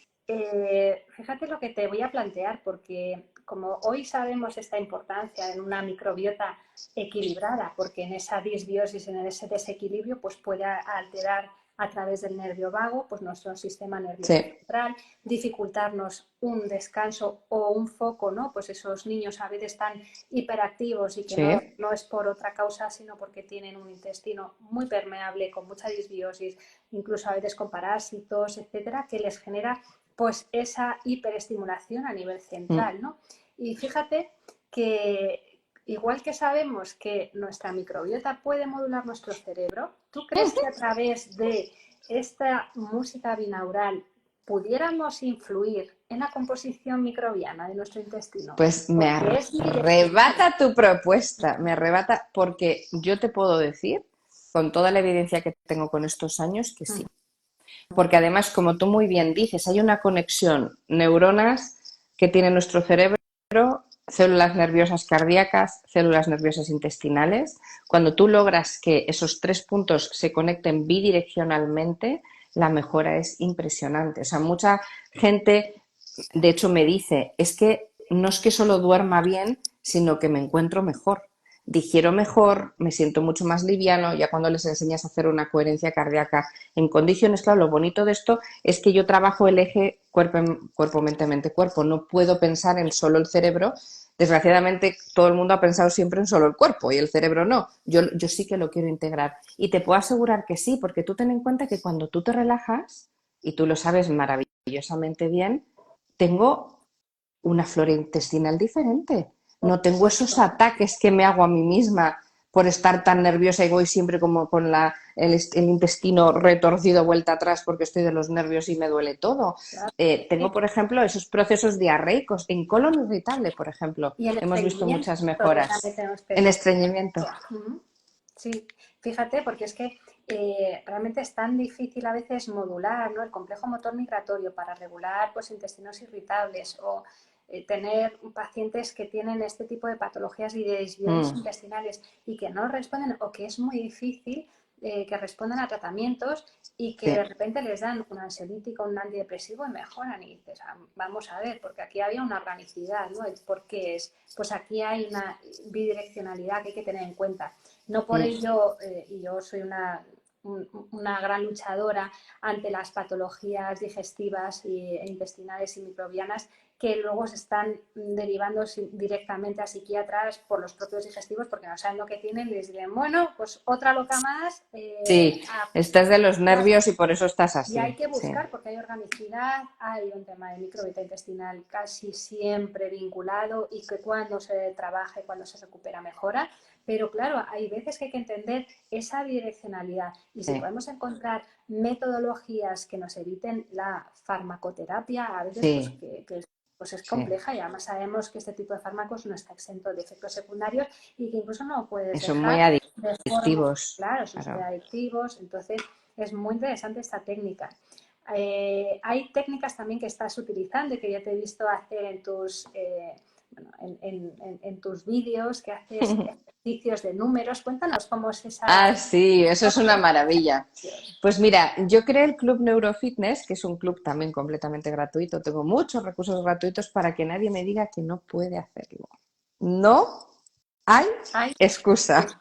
fíjate lo que te voy a plantear, porque como hoy sabemos esta importancia en una microbiota equilibrada, porque en esa disbiosis, en ese desequilibrio, pues puede alterar a través del nervio vago, pues nuestro sistema nervioso Sí, central, dificultarnos un descanso o un foco, ¿no? Pues esos niños a veces están hiperactivos y que sí. no es por otra causa, sino porque tienen un intestino muy permeable, con mucha disbiosis, incluso a veces con parásitos, etcétera, que les genera pues esa hiperestimulación a nivel Mm. central, ¿no? Y fíjate que igual que sabemos que nuestra microbiota puede modular nuestro cerebro, ¿tú crees que a través de esta música binaural pudiéramos influir en la composición microbiana de nuestro intestino? Pues me Porque es bidireccional. arrebata tu propuesta, me arrebata porque yo te puedo decir, con toda la evidencia que tengo con estos años, que sí. Porque además, como tú muy bien dices, hay una conexión neuronas que tiene nuestro cerebro, células nerviosas cardíacas, células nerviosas intestinales. Cuando tú logras que esos tres puntos se conecten bidireccionalmente, la mejora es impresionante. O sea, mucha gente, de hecho, me dice, es que no es que solo duerma bien, sino que me encuentro mejor. Digiero mejor, me siento mucho más liviano, ya cuando les enseñas a hacer una coherencia cardíaca en condiciones, claro, lo bonito de esto es que yo trabajo el eje cuerpo, mente, mente, cuerpo, no puedo pensar en solo el cerebro. Desgraciadamente todo el mundo ha pensado siempre en solo el cuerpo y el cerebro no. Yo sí que lo quiero integrar y te puedo asegurar que sí, porque tú ten en cuenta que cuando tú te relajas, y tú lo sabes maravillosamente bien, tengo una flora intestinal diferente. Por No tengo esos supuesto. ataques que me hago a mí misma por estar tan nerviosa y voy siempre como con el intestino retorcido vuelta atrás porque estoy de los nervios y me duele todo. Claro. Tengo, por ejemplo, esos procesos diarreicos en colon irritable, por ejemplo. Y el Hemos visto estreñimiento, muchas que también mejoras tenemos en pendiente. estreñimiento. Ujú. Sí, fíjate, porque es que realmente es tan difícil a veces modular, ¿no? El complejo motor migratorio para regular pues, intestinos irritables o tener pacientes que tienen este tipo de patologías y de disbiosis Mm, intestinales y que no responden o que es muy difícil que respondan a tratamientos y que de sí, repente les dan un ansiolítico, un antidepresivo y mejoran. Y dices, vamos a ver, porque aquí había una organicidad, ¿no? El por qué es. Pues aquí hay una bidireccionalidad que hay que tener en cuenta. No por mm, ello, y yo soy una gran luchadora ante las patologías digestivas e intestinales y microbianas que luego se están derivando directamente a psiquiatras por los propios digestivos porque no saben lo que tienen y les dicen, bueno, pues otra loca más. sí, estás de los Claro, nervios y por eso estás y hay así. que Sí. buscar porque hay organicidad, hay un tema de microbiota intestinal casi siempre vinculado y que cuando se trabaja y cuando se recupera mejora. Pero claro, hay veces que hay que entender esa direccionalidad y si Sí, podemos encontrar metodologías que nos eviten la farmacoterapia, a veces pues sí, pues es sí. compleja y además sabemos que este tipo de fármacos no está exento de efectos secundarios y que incluso no puedes Son muy dejar de forma, adictivos. claro, son súper Claro. adictivos, entonces es muy interesante esta técnica. Hay técnicas también que estás utilizando y que ya te he visto hacer en tus, bueno, en tus vídeos, que haces ejercicios de números. Cuéntanos cómo es esa... Ah, sí, eso es ¿Cómo una son esos maravilla. ejercicios? Pues mira, yo creé el Club Neurofitness, que es un club también completamente gratuito. Tengo muchos recursos gratuitos para que nadie me diga que no puede hacerlo. No hay Ay, excusa. yo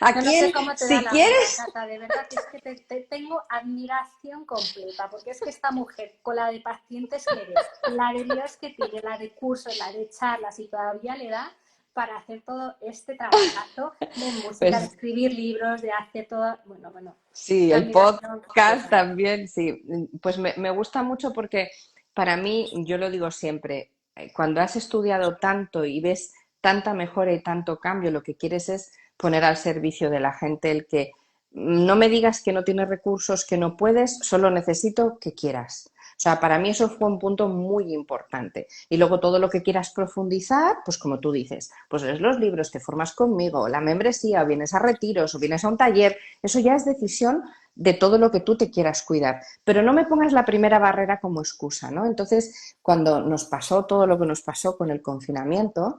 ¿A no sé quién, cómo te da si la vida, quieres? Cata, de verdad que es que te tengo admiración completa, porque es que esta mujer, con la de pacientes que eres, la de Dios que tiene, la de cursos, la de charlas, y todavía le da para hacer todo este trabajazo de música, de Pues escribir libros, de hacer todo, bueno, sí, el admiración podcast completa. también, sí. Pues me gusta mucho porque Para mí, yo lo digo siempre, cuando has estudiado tanto y ves tanta mejora y tanto cambio, lo que quieres es poner al servicio de la gente el que no me digas que no tienes recursos, que no puedes, solo necesito que quieras. O sea, para mí eso fue un punto muy importante. Y luego todo lo que quieras profundizar, pues como tú dices, pues lees los libros, te formas conmigo, la membresía, o vienes a retiros, o vienes a un taller, eso ya es decisión de todo lo que tú te quieras cuidar. Pero no me pongas la primera barrera como excusa, ¿no? Entonces, cuando nos pasó todo lo que nos pasó con el confinamiento,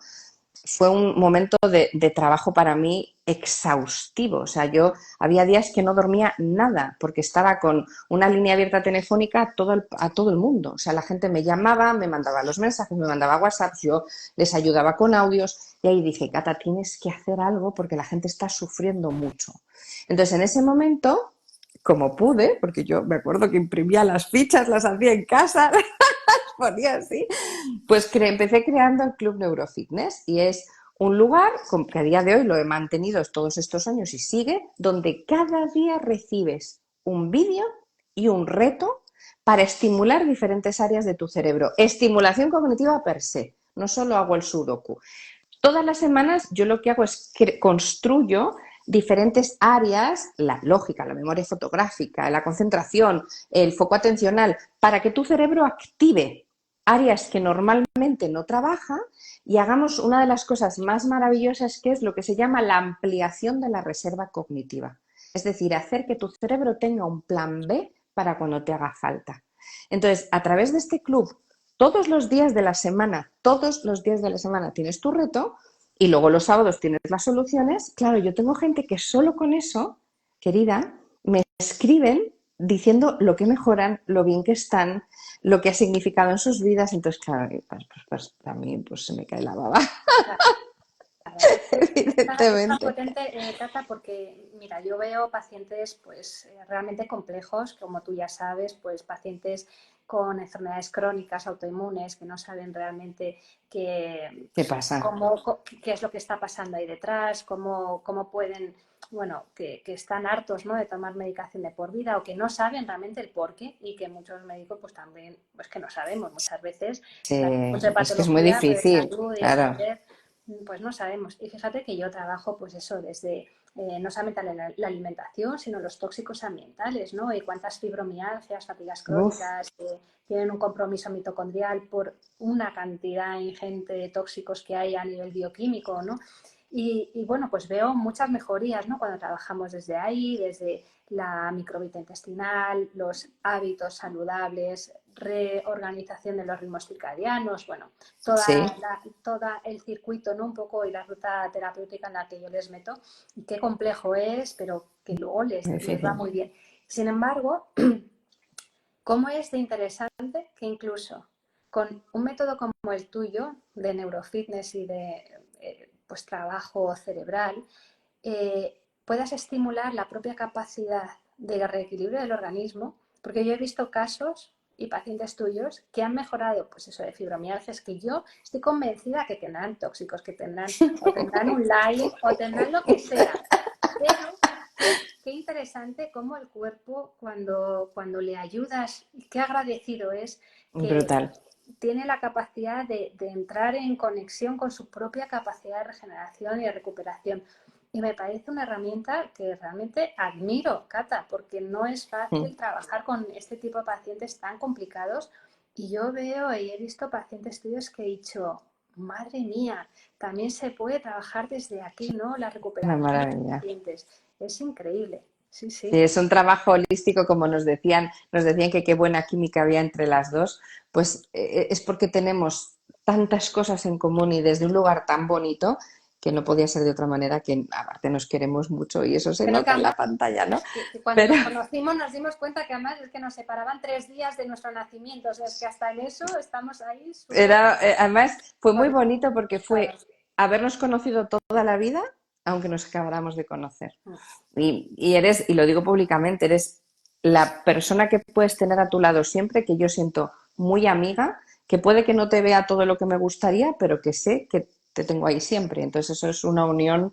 fue un momento de trabajo para mí exhaustivo. O sea, yo había días que no dormía nada porque estaba con una línea abierta telefónica a todo el mundo. O sea, la gente me llamaba, me mandaba los mensajes, me mandaba WhatsApp, yo les ayudaba con audios y ahí dije, Cata, tienes que hacer algo porque la gente está sufriendo mucho. Entonces, en ese momento, como pude, porque yo me acuerdo que imprimía las fichas, las hacía en casa, las ponía así, pues empecé creando el Club Neurofitness y es un lugar que a día de hoy lo he mantenido todos estos años y sigue, donde cada día recibes un vídeo y un reto para estimular diferentes áreas de tu cerebro. Estimulación cognitiva per se, no solo hago el sudoku. Todas las semanas yo lo que hago es que construyo diferentes áreas, la lógica, la memoria fotográfica, la concentración, el foco atencional, para que tu cerebro active áreas que normalmente no trabaja y hagamos una de las cosas más maravillosas que es lo que se llama la ampliación de la reserva cognitiva. Es decir, hacer que tu cerebro tenga un plan B para cuando te haga falta. Entonces, a través de este club, todos los días de la semana tienes tu reto y luego los sábados tienes las soluciones. Claro, yo tengo gente que solo con eso, querida, me escriben diciendo lo que mejoran, lo bien que están, lo que ha significado en sus vidas. Entonces, claro, pues a mí pues, se me cae la baba, Está evidentemente. potente, Cata, porque mira, yo veo pacientes pues realmente complejos, como tú ya sabes, pues pacientes con enfermedades crónicas, autoinmunes, que no saben realmente qué, ¿Qué pues, pasa? qué es lo que está pasando ahí detrás, cómo pueden, bueno, que están hartos, ¿no?, de tomar medicación de por vida o que no saben realmente el porqué y que muchos médicos pues también, pues que no sabemos muchas veces, Sí, tratamos de es que es muy patología, pero de difícil, salud y de claro. saber pues no sabemos. Y fíjate que yo trabajo, pues eso, desde no solamente la alimentación, sino los tóxicos ambientales, ¿no? Y cuántas fibromialgias, fatigas Uf, crónicas, tienen un compromiso mitocondrial por una cantidad ingente de tóxicos que hay a nivel bioquímico, ¿no? Bueno, pues veo muchas mejorías, ¿no? Cuando trabajamos desde ahí, desde la microbiota intestinal, los hábitos saludables, reorganización de los ritmos circadianos, bueno, sí, todo el circuito, ¿no?, un poco y la ruta terapéutica en la que yo les meto y qué complejo es, pero que luego muy les va difícil. muy bien. Sin embargo, ¿cómo es de interesante que incluso con un método como el tuyo de neurofitness y de pues trabajo cerebral puedas estimular la propia capacidad de reequilibrio del organismo? Porque yo he visto casos y pacientes tuyos que han mejorado, pues eso de fibromialgias, que yo estoy convencida que tendrán tóxicos, que tendrán, o tendrán un Lyme, o tendrán lo que sea. Pero qué interesante cómo el cuerpo, cuando le ayudas, qué agradecido es que Brutal. tiene la capacidad de entrar en conexión con su propia capacidad de regeneración y de recuperación. Y me parece una herramienta que realmente admiro, Cata, porque no es Mm. fácil trabajar con este tipo de pacientes tan complicados. Y yo veo y he visto pacientes tuyos que he dicho, madre mía, también se puede trabajar desde aquí, ¿no? La Una recuperación de los maravilla. pacientes. Es increíble. Sí, Sí, sí. es un trabajo holístico, como nos decían que qué buena química había entre las dos, pues es porque tenemos tantas cosas en común y desde un lugar tan bonito que no podía ser de otra manera que aparte nos queremos mucho y eso se Pero que nota en la además, pantalla, ¿no? que cuando Pero nos conocimos nos dimos cuenta que además es que nos separaban 3 días de nuestro nacimiento. O sea, es que hasta en eso estamos ahí súper además fue muy bonito porque fue conectados. habernos conocido toda la vida, aunque nos acabáramos de conocer. Y lo digo públicamente, eres la persona que puedes tener a tu lado siempre, que yo siento muy amiga, que puede que no te vea todo lo que me gustaría, pero que sé que te tengo ahí siempre. Entonces eso es una unión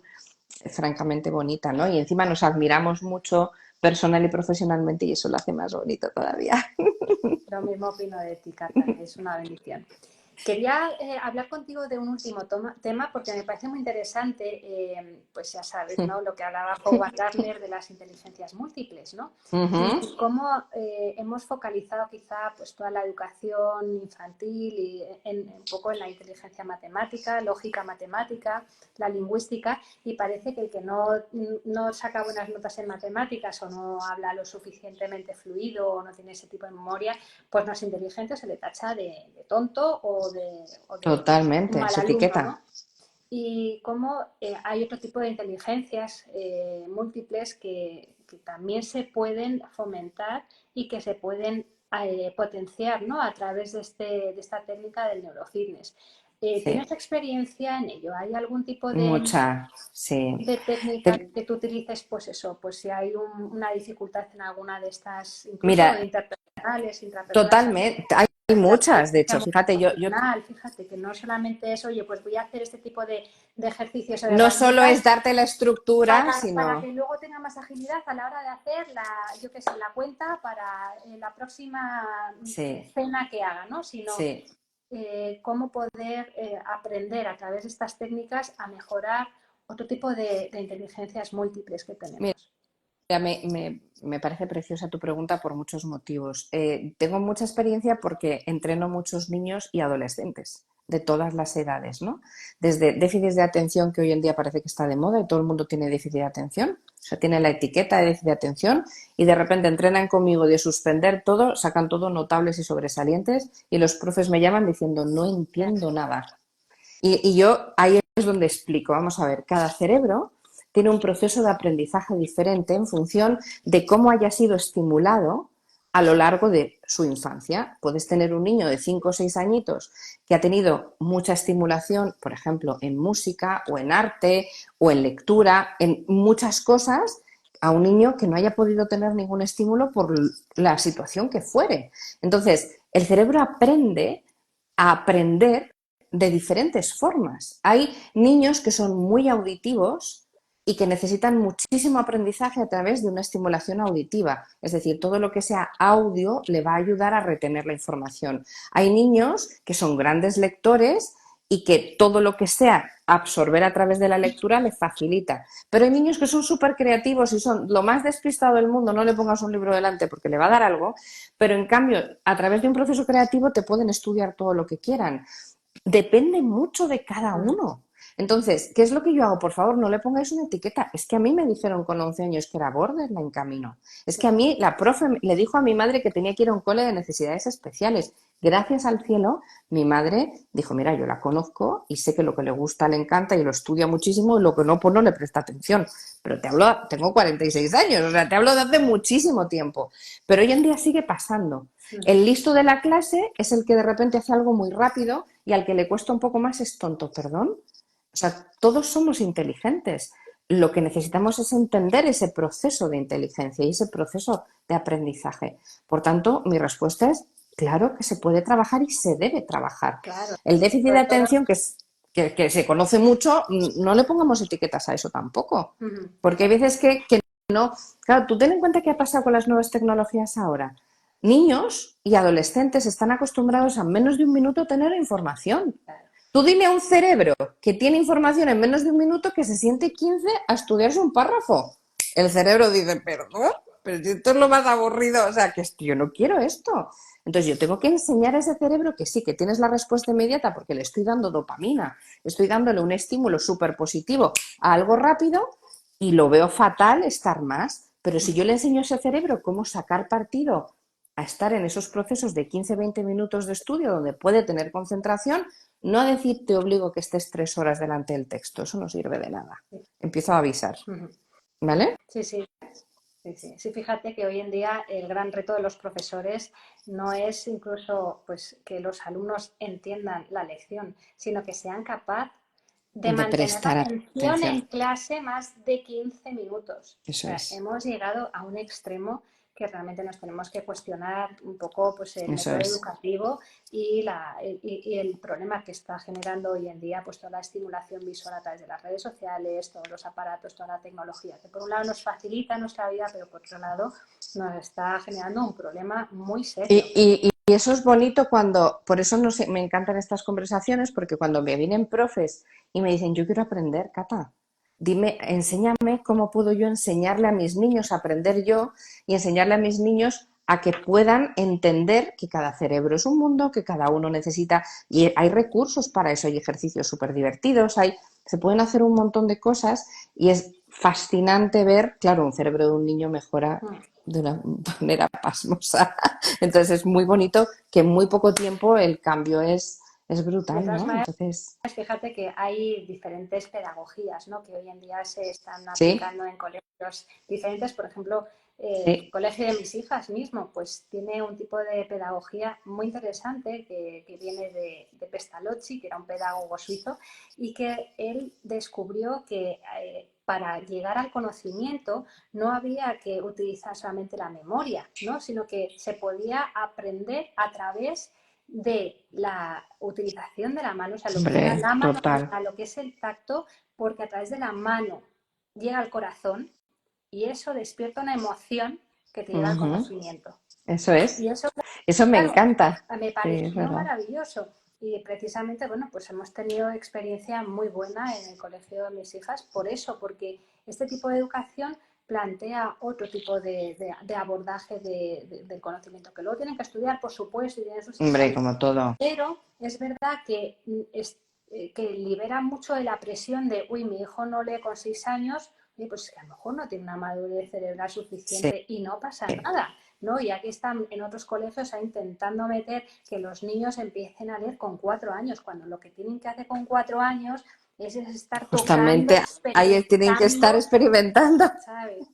francamente bonita, ¿no? Y encima nos admiramos mucho personal y profesionalmente y eso lo hace más bonito todavía. Lo mismo opino de ti, Cata, es una bendición. Quería hablar contigo de un último tema porque me parece muy interesante, pues ya sabes, ¿no? Lo que hablaba Howard Gardner de las inteligencias múltiples, ¿no? Y cómo hemos focalizado quizá pues toda la educación infantil y un poco en la inteligencia matemática, lógica matemática, la lingüística, y parece que el que no saca buenas notas en matemáticas o no habla lo suficientemente fluido o no tiene ese tipo de memoria, pues no es inteligente, se le tacha de tonto o de Totalmente, mal se alumno, etiqueta. ¿no? Y cómo hay otro tipo de inteligencias múltiples que también se pueden fomentar y que se pueden potenciar, ¿no? A través de esta técnica del neurofitness. Sí, ¿Tienes experiencia en ello? ¿Hay algún tipo mucha, sí. de técnica Te- que tú utilices? Pues eso, pues si hay una dificultad en alguna de estas, incluso Mira, interpersonales, intrapersonales, totalmente, hay la muchas, de inteligencia hecho, fíjate, yo emocional, fíjate que no solamente es, oye, pues voy a hacer este tipo de ejercicios o de no solo es herramientas darte la estructura, para que sino, luego tenga más agilidad a la hora de hacer yo qué sé, la cuenta para la próxima sí, cena que haga, ¿no? Sino sí. cómo poder aprender a través de estas técnicas a mejorar otro tipo de inteligencias múltiples que tenemos. Mira, me parece preciosa tu pregunta por muchos motivos. Tengo mucha experiencia porque entreno muchos niños y adolescentes de todas las edades, ¿no? Desde déficit de atención, que hoy en día parece que está de moda y todo el mundo tiene déficit de atención, o sea, tiene la etiqueta de déficit de atención y de repente entrenan conmigo de suspender todo, sacan todo notables y sobresalientes y los profes me llaman diciendo no entiendo nada. Y yo ahí es donde explico, vamos a ver, cada cerebro tiene un proceso de aprendizaje diferente en función de cómo haya sido estimulado a lo largo de su infancia. Puedes tener un niño de 5 o 6 añitos que ha tenido mucha estimulación, por ejemplo, en música o en arte o en lectura, en muchas cosas, a un niño que no haya podido tener ningún estímulo por la situación que fuere. Entonces, el cerebro aprende a aprender de diferentes formas. Hay niños que son muy auditivos y que necesitan muchísimo aprendizaje a través de una estimulación auditiva. Es decir, todo lo que sea audio le va a ayudar a retener la información. Hay niños que son grandes lectores y que todo lo que sea absorber a través de la lectura le facilita. Pero hay niños que son súper creativos y son lo más despistado del mundo, no le pongas un libro delante porque le va a dar algo, pero en cambio, a través de un proceso creativo te pueden estudiar todo lo que quieran. Depende mucho de cada uno. Entonces, ¿qué es lo que yo hago? Por favor, no le pongáis una etiqueta. Es que a mí me dijeron con 11 años que era borderline camino. Es que a mí la profe le dijo a mi madre que tenía que ir a un cole de necesidades especiales. Gracias al cielo, mi madre dijo, mira, yo la conozco y sé que lo que le gusta le encanta y lo estudia muchísimo y lo que no, pues no le presta atención. Pero te hablo, tengo 46 años, o sea, te hablo de hace muchísimo tiempo. Pero hoy en día sigue pasando. El listo de la clase es el que de repente hace algo muy rápido y al que le cuesta un poco más es tonto, perdón. O sea, todos somos inteligentes. Lo que necesitamos es entender ese proceso de inteligencia y ese proceso de aprendizaje. Por tanto, mi respuesta es, claro que se puede trabajar y se debe trabajar. Claro, El déficit de sobre todo. atención, que se conoce mucho, no le pongamos etiquetas a eso tampoco. Porque hay veces que no. Claro, tú ten en cuenta qué ha pasado con las nuevas tecnologías ahora. Niños y adolescentes están acostumbrados a menos de un minuto tener información. Claro. Tú dime a un cerebro que tiene información en menos de un minuto que se siente 15 a estudiarse un párrafo. El cerebro dice, pero no, pero si esto es lo más aburrido, o sea, que yo no quiero esto. Entonces yo tengo que enseñar a ese cerebro que sí, que tienes la respuesta inmediata porque le estoy dando dopamina, estoy dándole un estímulo súper positivo a algo rápido y lo veo fatal estar más. Pero si yo le enseño a ese cerebro cómo sacar partido a estar en esos procesos de 15-20 minutos de estudio donde puede tener concentración, no a decir te obligo a que estés 3 horas delante del texto, eso no sirve de nada. Empiezo a avisar, ¿vale? Sí, sí. Sí, sí. Sí, fíjate que hoy en día el gran reto de los profesores no es incluso pues, que los alumnos entiendan la lección, sino que sean capaces de De mantener la prestar atención atención. en clase más de 15 minutos. O Eso sea, es, hemos llegado a un extremo que realmente nos tenemos que cuestionar un poco pues, el eso método es. educativo y el problema que está generando hoy en día pues, toda la estimulación visual a través de las redes sociales, todos los aparatos, toda la tecnología, que por un lado nos facilita nuestra vida, pero por otro lado nos está generando un problema muy Y, serio. y, y eso es bonito cuando, por eso no sé, me encantan estas conversaciones, porque cuando me vienen profes y me dicen, yo quiero aprender, Cata, dime, enséñame cómo puedo yo enseñarle a mis niños a aprender yo y enseñarle a mis niños a que puedan entender que cada cerebro es un mundo, que cada uno necesita, y hay recursos para eso, hay ejercicios súper divertidos, se pueden hacer un montón de cosas y es fascinante ver, claro, un cerebro de un niño mejora Mm. de una manera pasmosa. Entonces es muy bonito que en muy poco tiempo el cambio es De brutal, todas ¿no? maneras, Entonces, fíjate que hay diferentes pedagogías, ¿no? Que hoy en día se están sí, aplicando en colegios diferentes. Por ejemplo, el sí, colegio de mis hijas mismo, pues tiene un tipo de pedagogía muy interesante que viene de Pestalozzi, que era un pedagogo suizo, y que él descubrió que para llegar al conocimiento no había que utilizar solamente la memoria, ¿no? Sino que se podía aprender a través de la utilización de la mano, o sea, lo que era hombre, la mano, total. a lo que es el tacto, porque a través de la mano llega al corazón y eso despierta una emoción que te lleva al Ujú, conocimiento. eso es. Y eso, Eso me claro, encanta. me Sí, es pareció verdad. maravilloso. Y precisamente, bueno, pues hemos tenido experiencia muy buena en el colegio de mis hijas por eso, porque este tipo de educación plantea otro tipo de abordaje del conocimiento, que luego tienen que estudiar, por supuesto, y tienen sus Hombre, exámenes, como todo. pero es verdad que libera mucho de la presión de, uy, mi hijo no lee con 6 años, oye, pues que a lo mejor no tiene una madurez cerebral Sí, suficiente y no pasa nada, ¿no? Y aquí están en otros colegios intentando meter que los niños empiecen a leer con 4 años, cuando lo que tienen que hacer con 4 años es estar tocando, justamente ahí tienen que estar experimentando, experimentando. ¿sabes?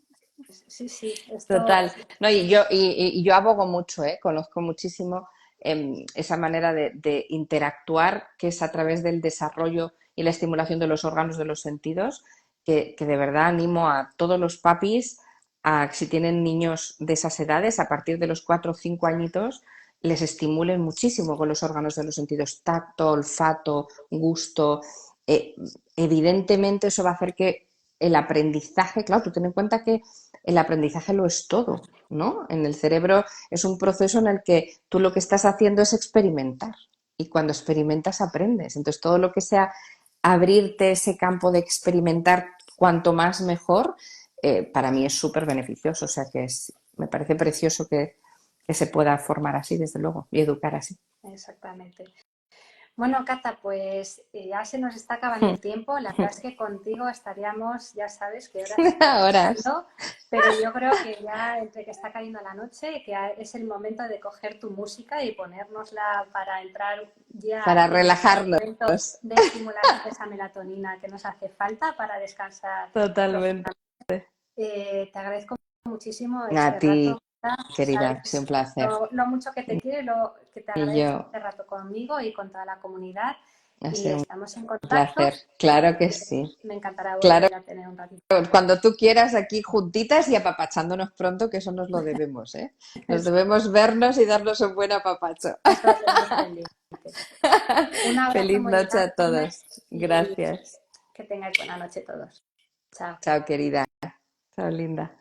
Sí, sí, esto Total. No, y yo abogo mucho, ¿eh? Conozco muchísimo esa manera de interactuar que es a través del desarrollo y la estimulación de los órganos de los sentidos, que de verdad animo a todos los papis a, si tienen niños de esas edades, a partir de los 4 o 5 añitos, les estimulen muchísimo con los órganos de los sentidos, tacto, olfato, gusto. Eh, Evidentemente eso va a hacer que el aprendizaje, claro, tú ten en cuenta que el aprendizaje lo es todo, ¿no? En el cerebro es un proceso en el que tú lo que estás haciendo es experimentar y cuando experimentas aprendes. Entonces, todo lo que sea abrirte ese campo de experimentar cuanto más mejor, para mí es súper beneficioso. O sea que me parece precioso que se pueda formar así, desde luego, y educar así. exactamente. Bueno, Cata, pues ya se nos está acabando el tiempo. La verdad es que contigo estaríamos, ya sabes, qué horas Horas hablando, pero yo creo que ya entre que está cayendo la noche, que es el momento de coger tu música y ponérnosla para entrar ya para en nuestro relajarnos. momento de estimular esa melatonina que nos hace falta para descansar Totalmente. profundamente. Te agradezco muchísimo A este rato. ti, querida, ha sido un Sabes placer. lo mucho que te quiero y lo que te Y agradezco yo, este rato conmigo y con toda la comunidad. ha Y sido estamos en un contacto. placer. Claro que sí. Me encantará Claro, volver a tener un ratito. cuando tú quieras aquí juntitas y apapachándonos pronto, que eso nos lo debemos, ¿eh? Nos Eso, debemos vernos y darnos un buen apapacho. eso lo tenemos pendiente. Un abrazo Feliz muy noche a grande todos. y Gracias. que tengáis buena noche todos. Chao. Chao, querida. Chao, linda.